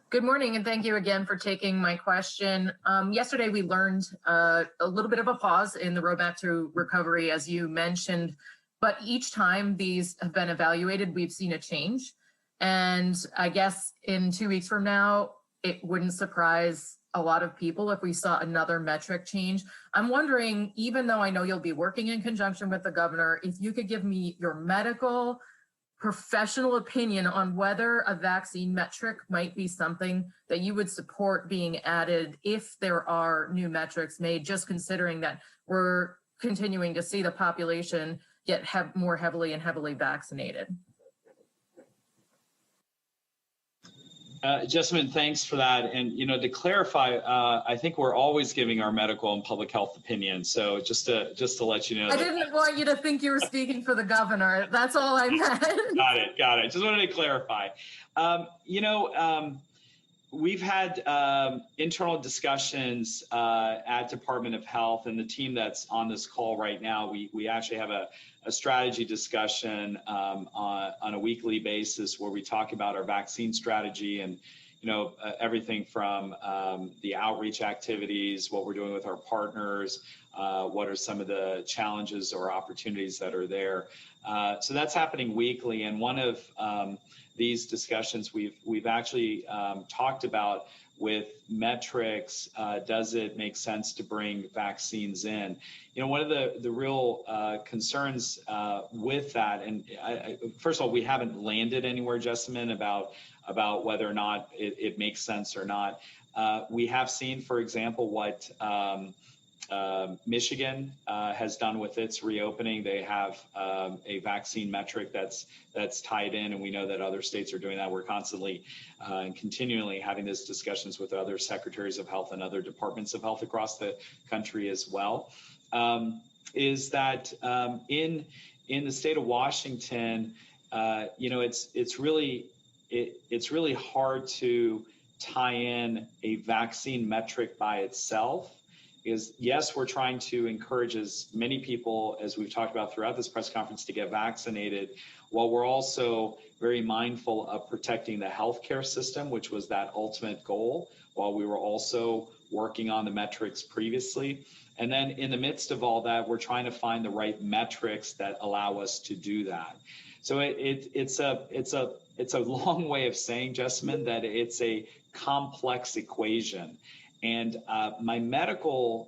Good morning, and thank you again for taking my question. Yesterday, we learned a little bit of a pause in the roadmap to recovery, as you mentioned, but each time these have been evaluated, we've seen a change. And I guess in 2 weeks from now, it wouldn't surprise a lot of people if we saw another metric change. I'm wondering, even though I know you'll be working in conjunction with the governor, if you could give me your medical professional opinion on whether a vaccine metric might be something that you would support being added if there are new metrics made, just considering that we're continuing to see the population get more heavily vaccinated. Jessamine, thanks for that. And, to clarify, I think we're always giving our medical and public health opinion. So just to let you know. I didn't want you to think you were speaking for the governor. That's all I meant. Got it. Just wanted to clarify. We've had internal discussions at Department of Health, and the team that's on this call right now, we actually have a strategy discussion on a weekly basis where we talk about our vaccine strategy and everything from the outreach activities, what we're doing with our partners, what are some of the challenges or opportunities that are there. So that's happening weekly, and one of these discussions we've actually talked about with metrics. Does it make sense to bring vaccines in? One of the real concerns with that, and first of all, we haven't landed anywhere, Jessamine, about whether or not it makes sense or not. We have seen, for example, what Michigan has done with its reopening. They have a vaccine metric that's tied in, and we know that other states are doing that. We're constantly and continually having these discussions with other secretaries of health and other departments of health across the country as well. Is that in the state of Washington, it's really hard to tie in a vaccine metric by itself. Because yes, we're trying to encourage as many people as we've talked about throughout this press conference to get vaccinated, while we're also very mindful of protecting the healthcare system, which was that ultimate goal, while we were also working on the metrics previously. And then in the midst of all that, we're trying to find the right metrics that allow us to do that. So it's a long way of saying, Jessamine, that it's a complex equation. And my medical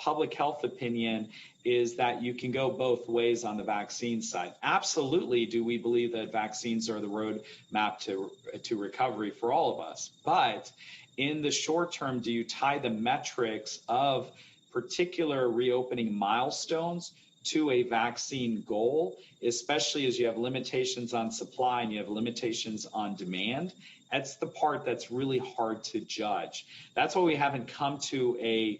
public health opinion is that you can go both ways on the vaccine side. Absolutely, do we believe that vaccines are the roadmap to recovery for all of us? But in the short term, do you tie the metrics of particular reopening milestones to a vaccine goal, especially as you have limitations on supply and you have limitations on demand? That's the part that's really hard to judge. That's why we haven't come to a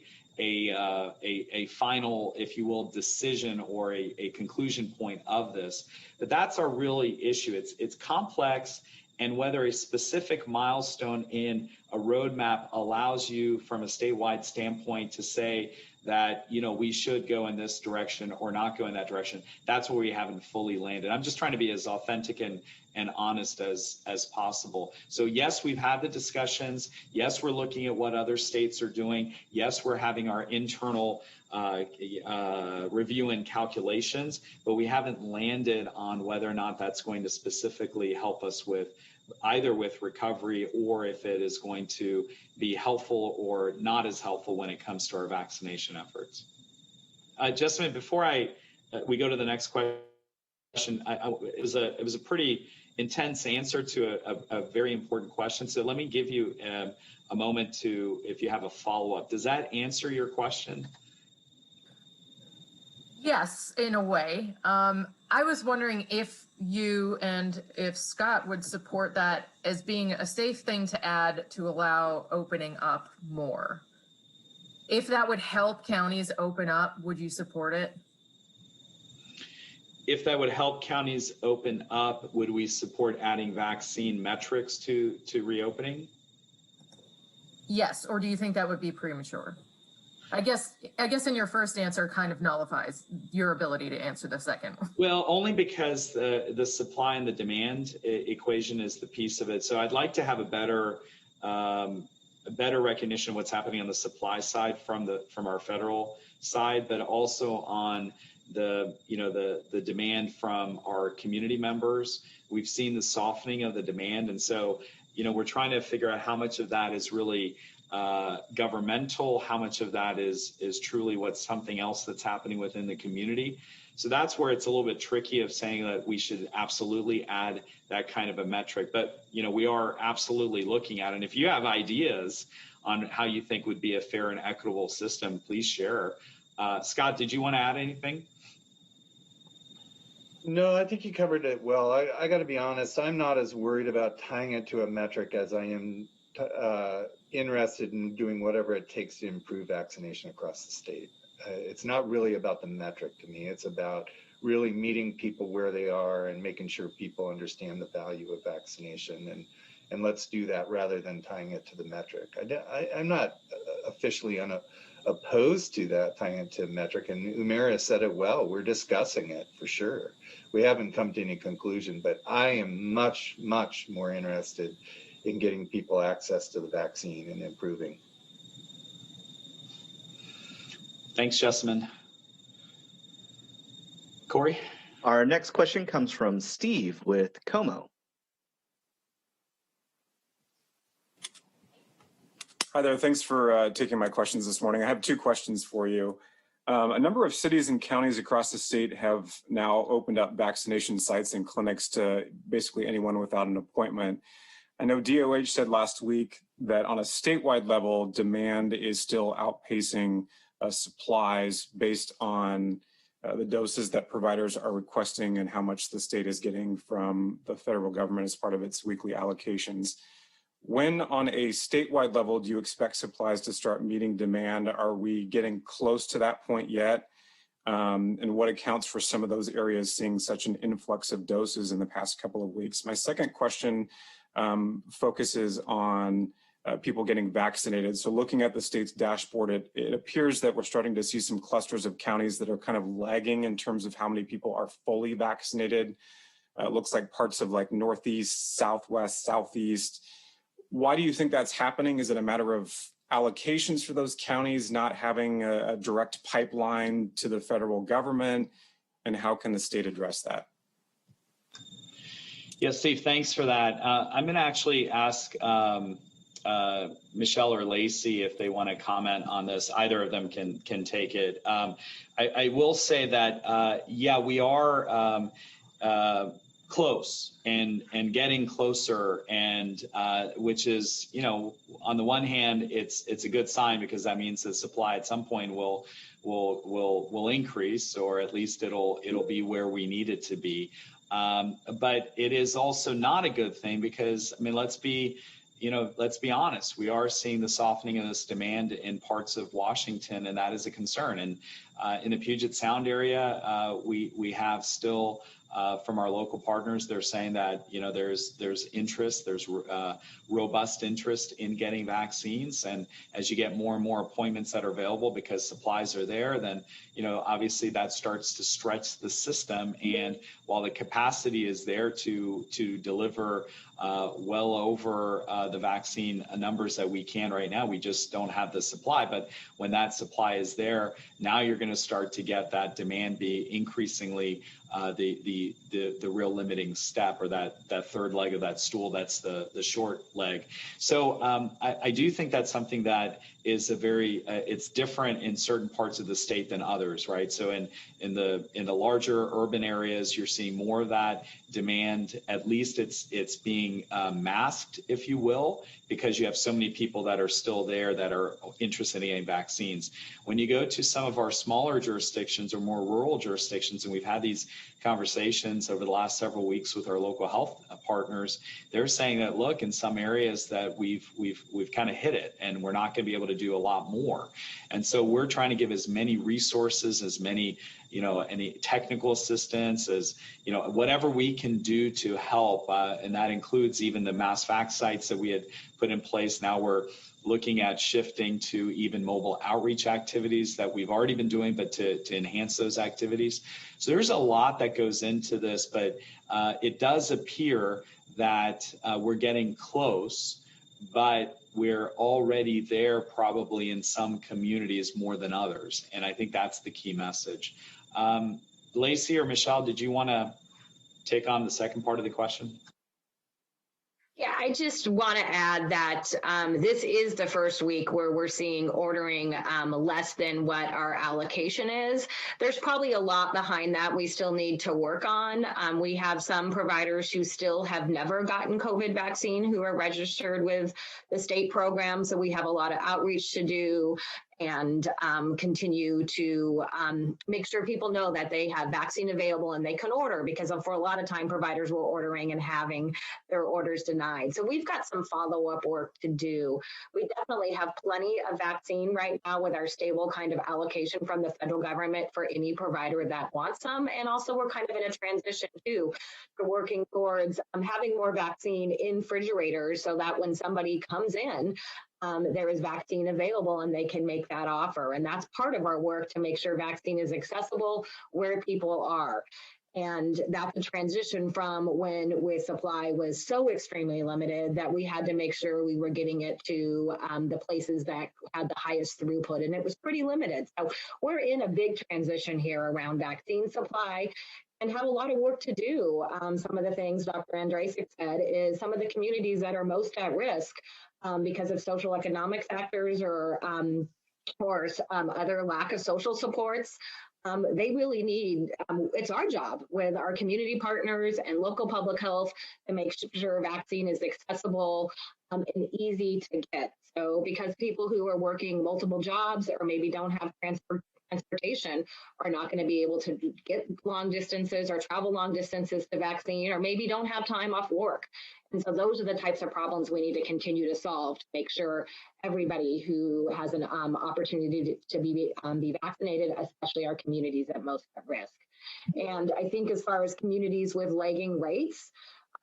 final, if you will, decision or a conclusion point of this. But that's our really issue. It's complex, and whether a specific milestone in a roadmap allows you from a statewide standpoint to say that, we should go in this direction or not go in that direction, that's where we haven't fully landed. I'm just trying to be as authentic and honest as possible. So yes, we've had the discussions. Yes, we're looking at what other states are doing. Yes, we're having our internal review and calculations, but we haven't landed on whether or not that's going to specifically help us with either with recovery or if it is going to be helpful or not as helpful when it comes to our vaccination efforts. Jessamine, before we go to the next question, it was a pretty intense answer to a very important question. So let me give you a moment to, if you have a follow-up. Does that answer your question? Yes, in a way. I was wondering if you and if Scott would support that as being a safe thing to add to allow opening up more. If that would help counties open up, would you support it? if that would help counties open up, would we support adding vaccine metrics to reopening? Yes, or do you think that would be premature? I guess in your first answer kind of nullifies your ability to answer the second. Well, only because the supply and the demand equation is the piece of it. So I'd like to have a better recognition of what's happening on the supply side from our federal side, but also on the demand from our community members. We've seen the softening of the demand, and so we're trying to figure out how much of that is really governmental, how much of that is truly what's something else that's happening within the community. So that's where it's a little bit tricky of saying that we should absolutely add that kind of a metric. But we are absolutely looking at it. And if you have ideas on how you think would be a fair and equitable system, please share. Scott, did you want to add anything? No, I think you covered it well. I got to be honest, I'm not as worried about tying it to a metric as I am interested in doing whatever it takes to improve vaccination across the state. It's not really about the metric to me. It's about really meeting people where they are and making sure people understand the value of vaccination. And let's do that rather than tying it to the metric. I'm not officially opposed to that, tying it to a metric. And Umera said it well. We're discussing it for sure. We haven't come to any conclusion, but I am much, much more interested in getting people access to the vaccine and improving. Thanks, Jessamine. Corey? Our next question comes from Steve with Como. Hi there. Thanks for taking my questions this morning. I have two questions for you. A number of cities and counties across the state have now opened up vaccination sites and clinics to basically anyone without an appointment. I know DOH said last week that on a statewide level, demand is still outpacing supplies based on the doses that providers are requesting and how much the state is getting from the federal government as part of its weekly allocations. When on a statewide level do you expect supplies to start meeting demand? Are we getting close to that point yet? And what accounts for some of those areas seeing such an influx of doses in the past couple of weeks? My second question focuses on people getting vaccinated. So looking at the state's dashboard, it appears that we're starting to see some clusters of counties that are kind of lagging in terms of how many people are fully vaccinated. It looks like parts of like Northeast, Southwest, Southeast. Why do you think that's happening? Is it a matter of allocations for those counties not having a direct pipeline to the federal government? And how can the state address that? Yes, Steve, thanks for that. I'm going to actually ask Michelle or Lacey if they want to comment on this. Either of them can take it. I will say that, yeah, we are close and getting closer, and which is, on the one hand, it's a good sign because that means the supply at some point will increase, or at least it'll be where we need it to be. But it is also not a good thing because, let's be honest, we are seeing the softening of this demand in parts of Washington, and that is a concern. And in the Puget Sound area, we have still, from our local partners, they're saying that, there's interest, there's robust interest in getting vaccines. And as you get more and more appointments that are available because supplies are there, then, obviously that starts to stretch the system. And while the capacity is there to deliver well over the vaccine numbers that we can right now, we just don't have the supply. But when that supply is there, now you're going to start to get that demand be increasingly the real limiting step, or that third leg of that stool. That's the short leg. So I do think that's something that is it's different in certain parts of the state than others, right? So in the larger urban areas, you're seeing more of that demand. At least it's being masked, if you will, because you have so many people that are still there that are interested in getting vaccines. When you go to some of our smaller jurisdictions or more rural jurisdictions, and we've had these conversations over the last several weeks with our local health partners, they're saying that, look, in some areas that we've kind of hit it and we're not going to be able to do a lot more. And so we're trying to give as many resources, as many, any technical assistance, as, whatever we can do to help. And that includes even the mass fact sites that we had put in place. Now we're looking at shifting to even mobile outreach activities that we've already been doing, but to enhance those activities. So there's a lot that goes into this, but it does appear that we're getting close, but we're already there probably in some communities more than others. And I think that's the key message. Lacey or Michelle, did you want to take on the second part of the question? Yeah, I just want to add that this is the first week where we're seeing ordering less than what our allocation is. There's probably a lot behind that we still need to work on. We have some providers who still have never gotten COVID vaccine who are registered with the state program. So we have a lot of outreach to do and continue to make sure people know that they have vaccine available and they can order, because for a lot of time providers were ordering and having their orders denied. So we've got some follow-up work to do. We definitely have plenty of vaccine right now with our stable kind of allocation from the federal government for any provider that wants some. And also we're kind of in a transition too, for working towards having more vaccine in refrigerators so that when somebody comes in, there is vaccine available and they can make that offer. And that's part of our work to make sure vaccine is accessible where people are. And that's a transition from when with supply was so extremely limited that we had to make sure we were getting it to the places that had the highest throughput, and it was pretty limited. So we're in a big transition here around vaccine supply and have a lot of work to do. Some of the things Dr. Andrasik said is some of the communities that are most at risk because of social economic factors or other lack of social supports. They really need, it's our job with our community partners and local public health to make sure vaccine is accessible and easy to get. So because people who are working multiple jobs or maybe don't have transportation are not going to be able to get long distances or travel long distances to vaccine, or maybe don't have time off work. And so those are the types of problems we need to continue to solve to make sure everybody who has an opportunity to be vaccinated, especially our communities at most at risk. And I think as far as communities with lagging rates,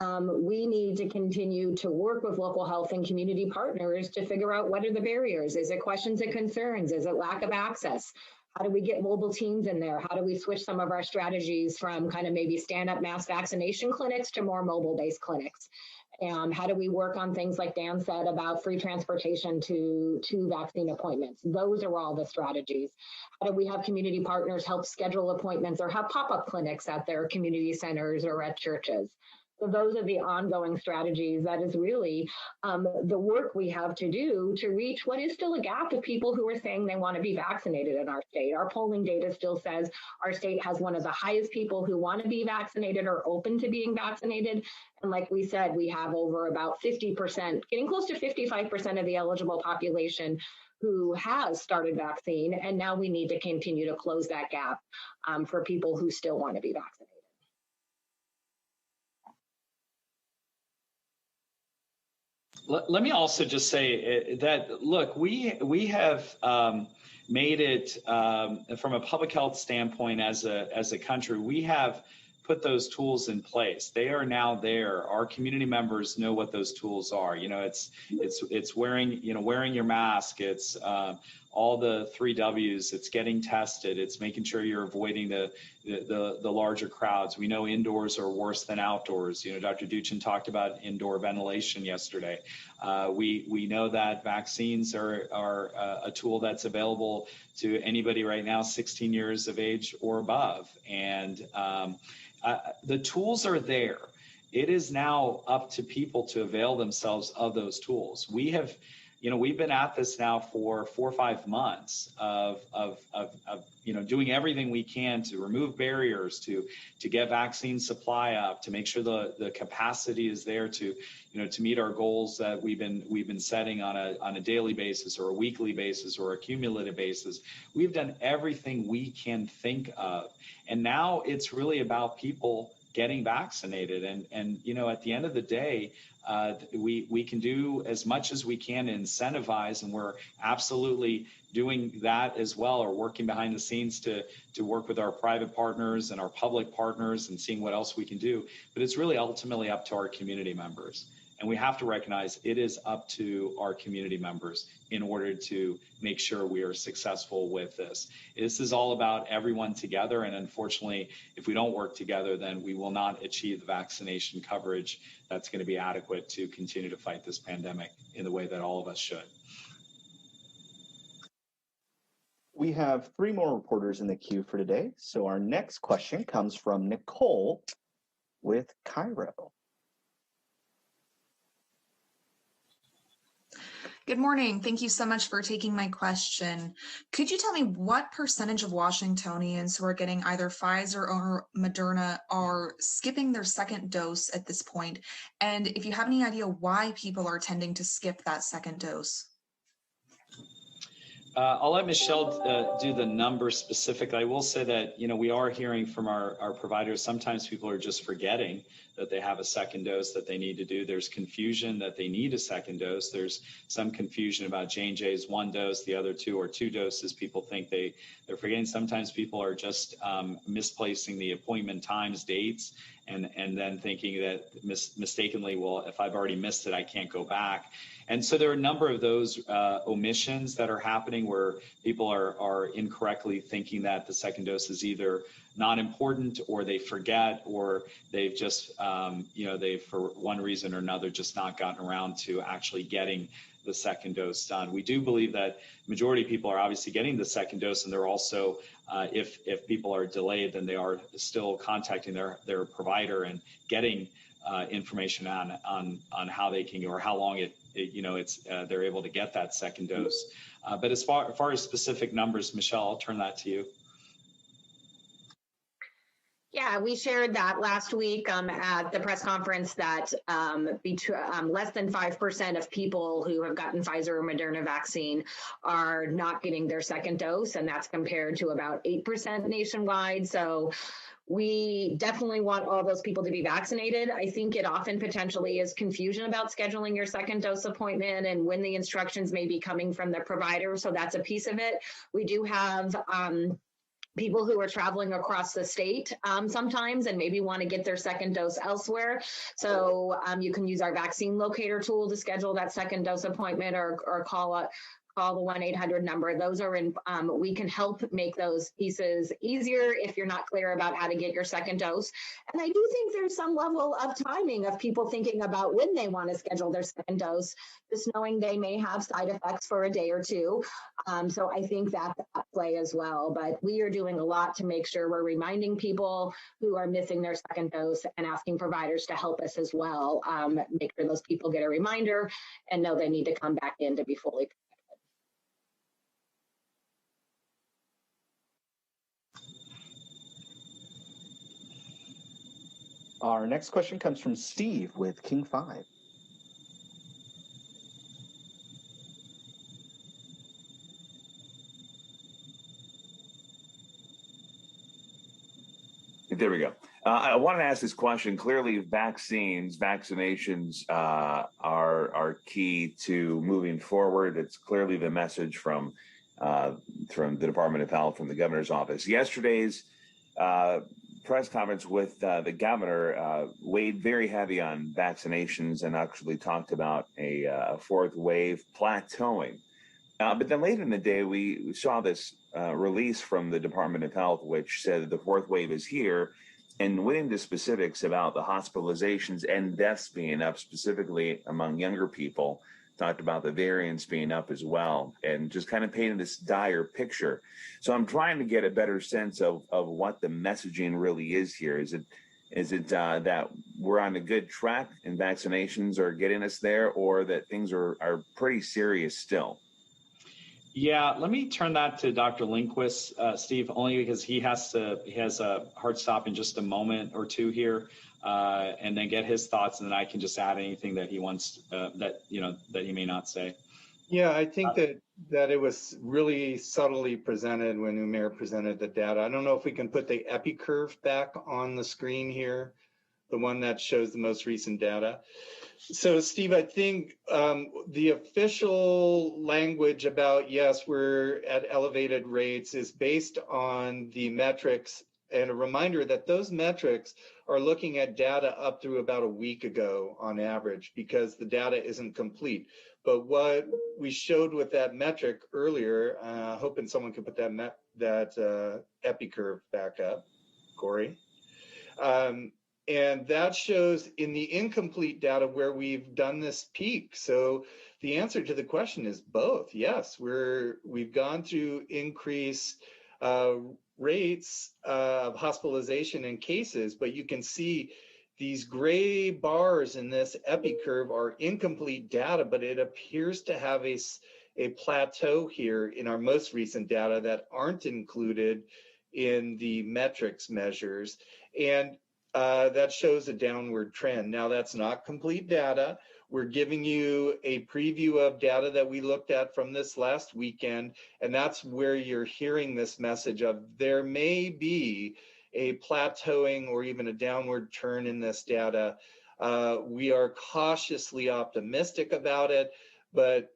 we need to continue to work with local health and community partners to figure out what are the barriers. Is it questions and concerns? Is it lack of access? How do we get mobile teams in there? How do we switch some of our strategies from kind of maybe stand-up mass vaccination clinics to more mobile-based clinics? How do we work on things like Dan said about free transportation to vaccine appointments? Those are all the strategies. How do we have community partners help schedule appointments or have pop-up clinics at their community centers or at churches? So those are the ongoing strategies. That is really the work we have to do to reach what is still a gap of people who are saying they want to be vaccinated in our state. Our polling data still says our state has one of the highest people who want to be vaccinated or open to being vaccinated. And like we said, we have over about 50%, getting close to 55% of the eligible population who has started vaccine. And now we need to continue to close that gap for people who still want to be vaccinated. Let me also just say that, look, we have made it from a public health standpoint as a country. We have put those tools in place. They are now there. Our community members know what those tools are. It's wearing your mask. It's all the 3 W's. It's getting tested. It's making sure you're avoiding the larger crowds. We know indoors are worse than outdoors. Dr. Duchin talked about indoor ventilation yesterday. We know that vaccines are a tool that's available to anybody right now 16 years of age or above. And the tools are there. It is now up to people to avail themselves of those tools. We have, we've been at this now for 4 or 5 months of doing everything we can to remove barriers, to get vaccine supply up, to make sure the capacity is there to meet our goals that we've been setting on a daily basis or a weekly basis or a cumulative basis. We've done everything we can think of, and now it's really about people getting vaccinated. And at the end of the day, we can do as much as we can to incentivize, and we're absolutely doing that as well, or working behind the scenes to work with our private partners and our public partners and seeing what else we can do. But it's really ultimately up to our community members. And we have to recognize it is up to our community members in order to make sure we are successful with this. This is all about everyone together. And unfortunately, if we don't work together, then we will not achieve the vaccination coverage that's going to be adequate to continue to fight this pandemic in the way that all of us should. We have 3 more reporters in the queue for today. So our next question comes from Nicole with Cairo. Good morning. Thank you so much for taking my question. Could you tell me what percentage of Washingtonians who are getting either Pfizer or Moderna are skipping their second dose at this point? And if you have any idea why people are tending to skip that second dose? I'll let Michelle do the numbers specifically. I will say that, we are hearing from our providers, sometimes people are just forgetting that they have a second dose that they need to do. There's confusion that they need a second dose. There's some confusion about J&J's 1 dose, the other 2 or 2 doses. People think they're forgetting. Sometimes people are just misplacing the appointment times, dates, and then thinking that mistakenly, well, if I've already missed it, I can't go back. And so there are a number of those omissions that are happening where people are incorrectly thinking that the second dose is either not important, or they forget, or they've just, they've for one reason or another just not gotten around to actually getting the second dose done. We do believe that majority of people are obviously getting the second dose, and they're also, if people are delayed, then they are still contacting their provider and getting information on how they can, or how long they're able to get that second dose. But as far as specific numbers, Michelle, I'll turn that to you. Yeah, we shared that last week at the press conference that less than 5% of people who have gotten Pfizer or Moderna vaccine are not getting their second dose, and that's compared to about 8% nationwide. So we definitely want all those people to be vaccinated. I think it often potentially is confusion about scheduling your second dose appointment and when the instructions may be coming from the provider. So that's a piece of it. We do have people who are traveling across the state sometimes and maybe want to get their second dose elsewhere. So you can use our vaccine locator tool to schedule that second dose appointment, or call the 1-800 number. Those are we can help make those pieces easier if you're not clear about how to get your second dose. And I do think there's some level of timing of people thinking about when they want to schedule their second dose, just knowing they may have side effects for a day or two. So I think that's at play as well. But we are doing a lot to make sure we're reminding people who are missing their second dose and asking providers to help us as well. Make sure those people get a reminder and know they need to come back in to be fully protected. Our next question comes from Steve with King 5. There we go. I want to ask this question. Clearly, vaccinations are key to moving forward. It's clearly the message from the Department of Health, from the governor's office. Yesterday's press conference with the governor weighed very heavy on vaccinations and actually talked about a 4th wave plateauing. But then later in the day, we saw this release from the Department of Health, which said that the 4th wave is here, and went into specifics about the hospitalizations and deaths being up, specifically among younger people. Talked about the variants being up as well, and just kind of painted this dire picture. So I'm trying to get a better sense of what the messaging really is here. Is Is it that we're on a good track and vaccinations are getting us there, or that things are pretty serious still? Yeah, let me turn that to Dr. Lindquist, Steve, only because he has a hard stop in just a moment or two here, and then get his thoughts, and then I can just add anything that he wants that he may not say. Yeah, I think that it was really subtly presented when Umair presented the data. I don't know if we can put the epi curve back on the screen here, the one that shows the most recent data. So, Steve, I think the official language about, yes, we're at elevated rates is based on the metrics, and a reminder that those metrics are looking at data up through about a week ago on average, because the data isn't complete. But what we showed with that metric earlier, hoping someone could put that epi curve back up, Corey. And that shows in the incomplete data where we've done this peak. So the answer to the question is both. Yes, we've gone through increased rates of hospitalization and cases, but you can see these gray bars in this epi curve are incomplete data, but it appears to have a plateau here in our most recent data that aren't included in the metrics measures. And that shows a downward trend. Now, that's not complete data. We're giving you a preview of data that we looked at from this last weekend, and that's where you're hearing this message of there may be a plateauing or even a downward turn in this data. We are cautiously optimistic about it, but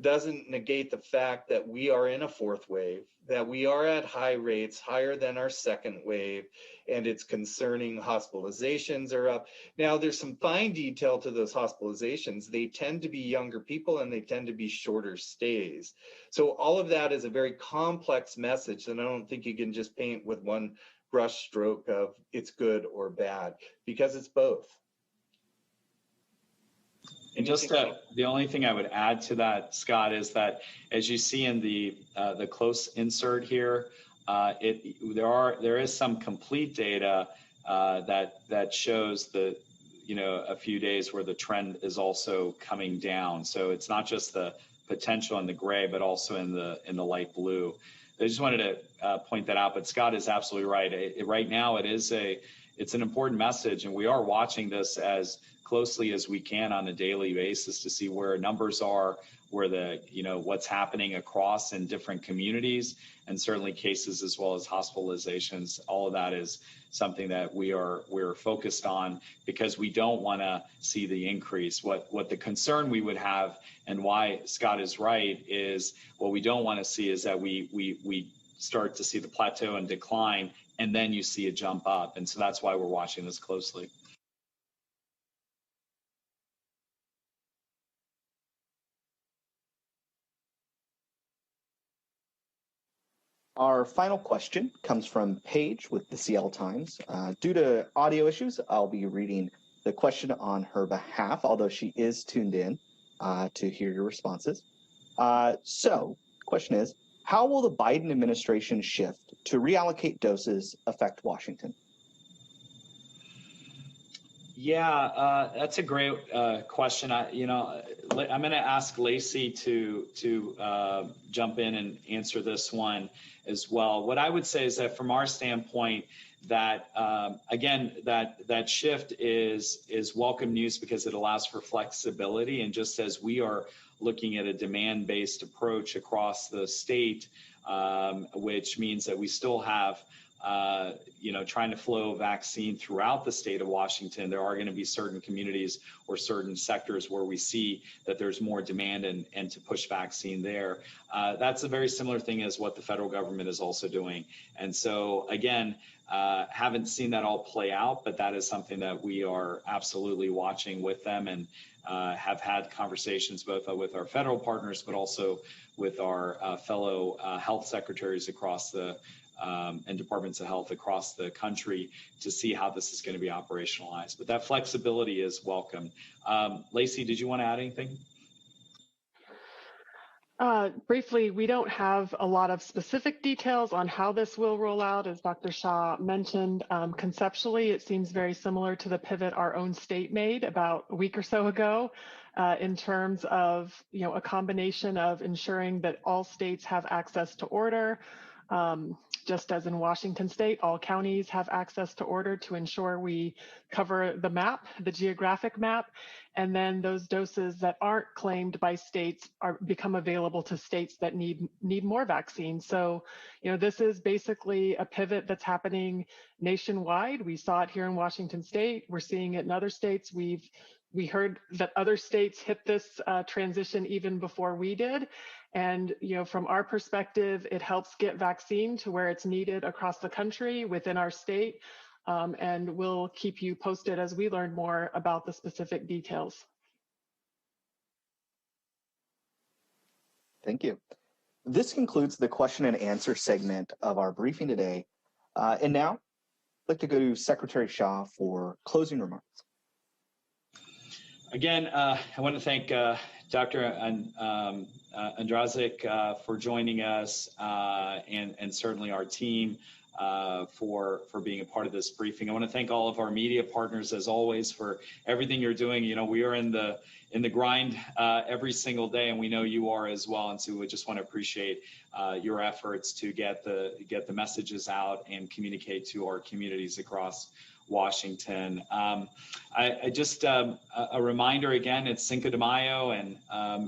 doesn't negate the fact that we are in a fourth wave, that we are at high rates, higher than our second wave, and it's concerning. Hospitalizations are up. Now, there's some fine detail to those hospitalizations. They tend to be younger people and they tend to be shorter stays. So all of that is a very complex message, and I don't think you can just paint with one brush stroke of it's good or bad, because it's both. And just the only thing I would add to that, Scott, is that as you see in the close insert here, there is some complete data that shows a few days where the trend is also coming down. So it's not just the potential in the gray, but also in the light blue. I just wanted to point that out. But Scott is absolutely right. Right now, it's an important message, and we are watching this as closely as we can on a daily basis to see where numbers are, where what's happening across in different communities, and certainly cases as well as hospitalizations. All of that is something that we're focused on, because we don't want to see the increase. What the concern we would have, and why Scott is right, is what we don't want to see is that we start to see the plateau and decline, and then you see a jump up. And so that's why we're watching this closely. Our final question comes from Paige with the Seattle Times. Due to audio issues, I'll be reading the question on her behalf, although she is tuned in to hear your responses. So, question is, how will the Biden administration shift to reallocate doses affect Washington? Yeah, that's a great question. I'm going to ask Lacey to jump in and answer this one as well. What I would say is that from our standpoint, that again, that shift is welcome news, because it allows for flexibility. And just as we are looking at a demand-based approach across the state, which means that we still have trying to flow vaccine throughout the state of Washington, there are going to be certain communities or certain sectors where we see that there's more demand and to push vaccine there. That's a very similar thing as what the federal government is also doing. And so, again, haven't seen that all play out, but that is something that we are absolutely watching with them, and have had conversations both with our federal partners, but also with our fellow health secretaries across and departments of health across the country to see how this is going to be operationalized. But that flexibility is welcome. Lacey, did you want to add anything? Briefly, we don't have a lot of specific details on how this will roll out, as Dr. Shah mentioned. Conceptually, it seems very similar to the pivot our own state made about a week or so ago, in terms of a combination of ensuring that all states have access to order. Just as in Washington state, all counties have access to order to ensure we cover the map, the geographic map, and then those doses that aren't claimed by states become available to states that need more vaccines. So, this is basically a pivot that's happening nationwide. We saw it here in Washington state. We're seeing it in other states. We heard that other states hit this transition even before we did. And, from our perspective, it helps get vaccine to where it's needed across the country within our state. And we'll keep you posted as we learn more about the specific details. Thank you. This concludes the question and answer segment of our briefing today. And now I'd like to go to Secretary Shah for closing remarks. Again, I want to thank Dr. Andrazik for joining us, and certainly our team for being a part of this briefing. I want to thank all of our media partners, as always, for everything you're doing. We are in the grind every single day, and we know you are as well. And so we just want to appreciate your efforts to get the messages out and communicate to our communities across Washington. I just a reminder again, it's Cinco de Mayo, and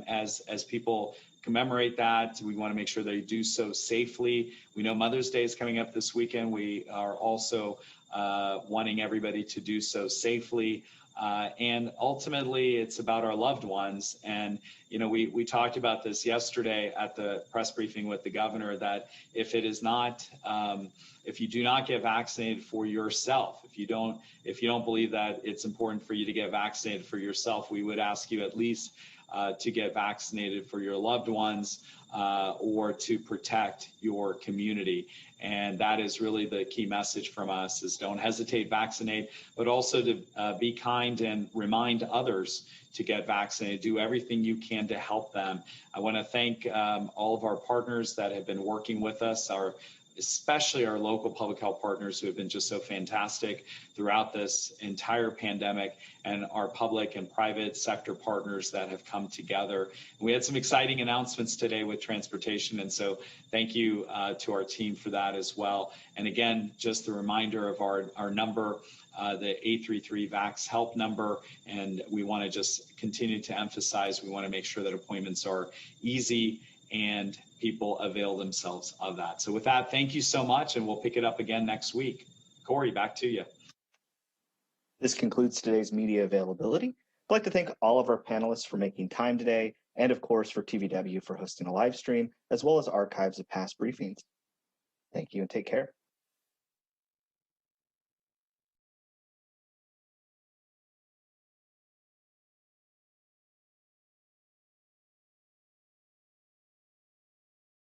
as people commemorate that, we want to make sure they do so safely. We know Mother's Day is coming up this weekend. We are also wanting everybody to do so safely. And ultimately, it's about our loved ones. And, we talked about this yesterday at the press briefing with the governor, that if it is not, if you do not get vaccinated for yourself, if you don't believe that it's important for you to get vaccinated for yourself, we would ask you at least to get vaccinated for your loved ones or to protect your community. And that is really the key message from us, is don't hesitate, vaccinate, but also to be kind and remind others to get vaccinated. Do everything you can to help them. I want to thank all of our partners that have been working with us, especially our local public health partners who have been just so fantastic throughout this entire pandemic, and our public and private sector partners that have come together. And we had some exciting announcements today with transportation, and so thank you to our team for that as well. And again, just a reminder of our number, the 833 VAX help number, and we want to just continue to emphasize, we want to make sure that appointments are easy and people avail themselves of that. So with that, thank you so much, and we'll pick it up again next week. Corey, back to you. This concludes today's media availability. I'd like to thank all of our panelists for making time today, and of course for TVW for hosting a live stream, as well as archives of past briefings. Thank you and take care.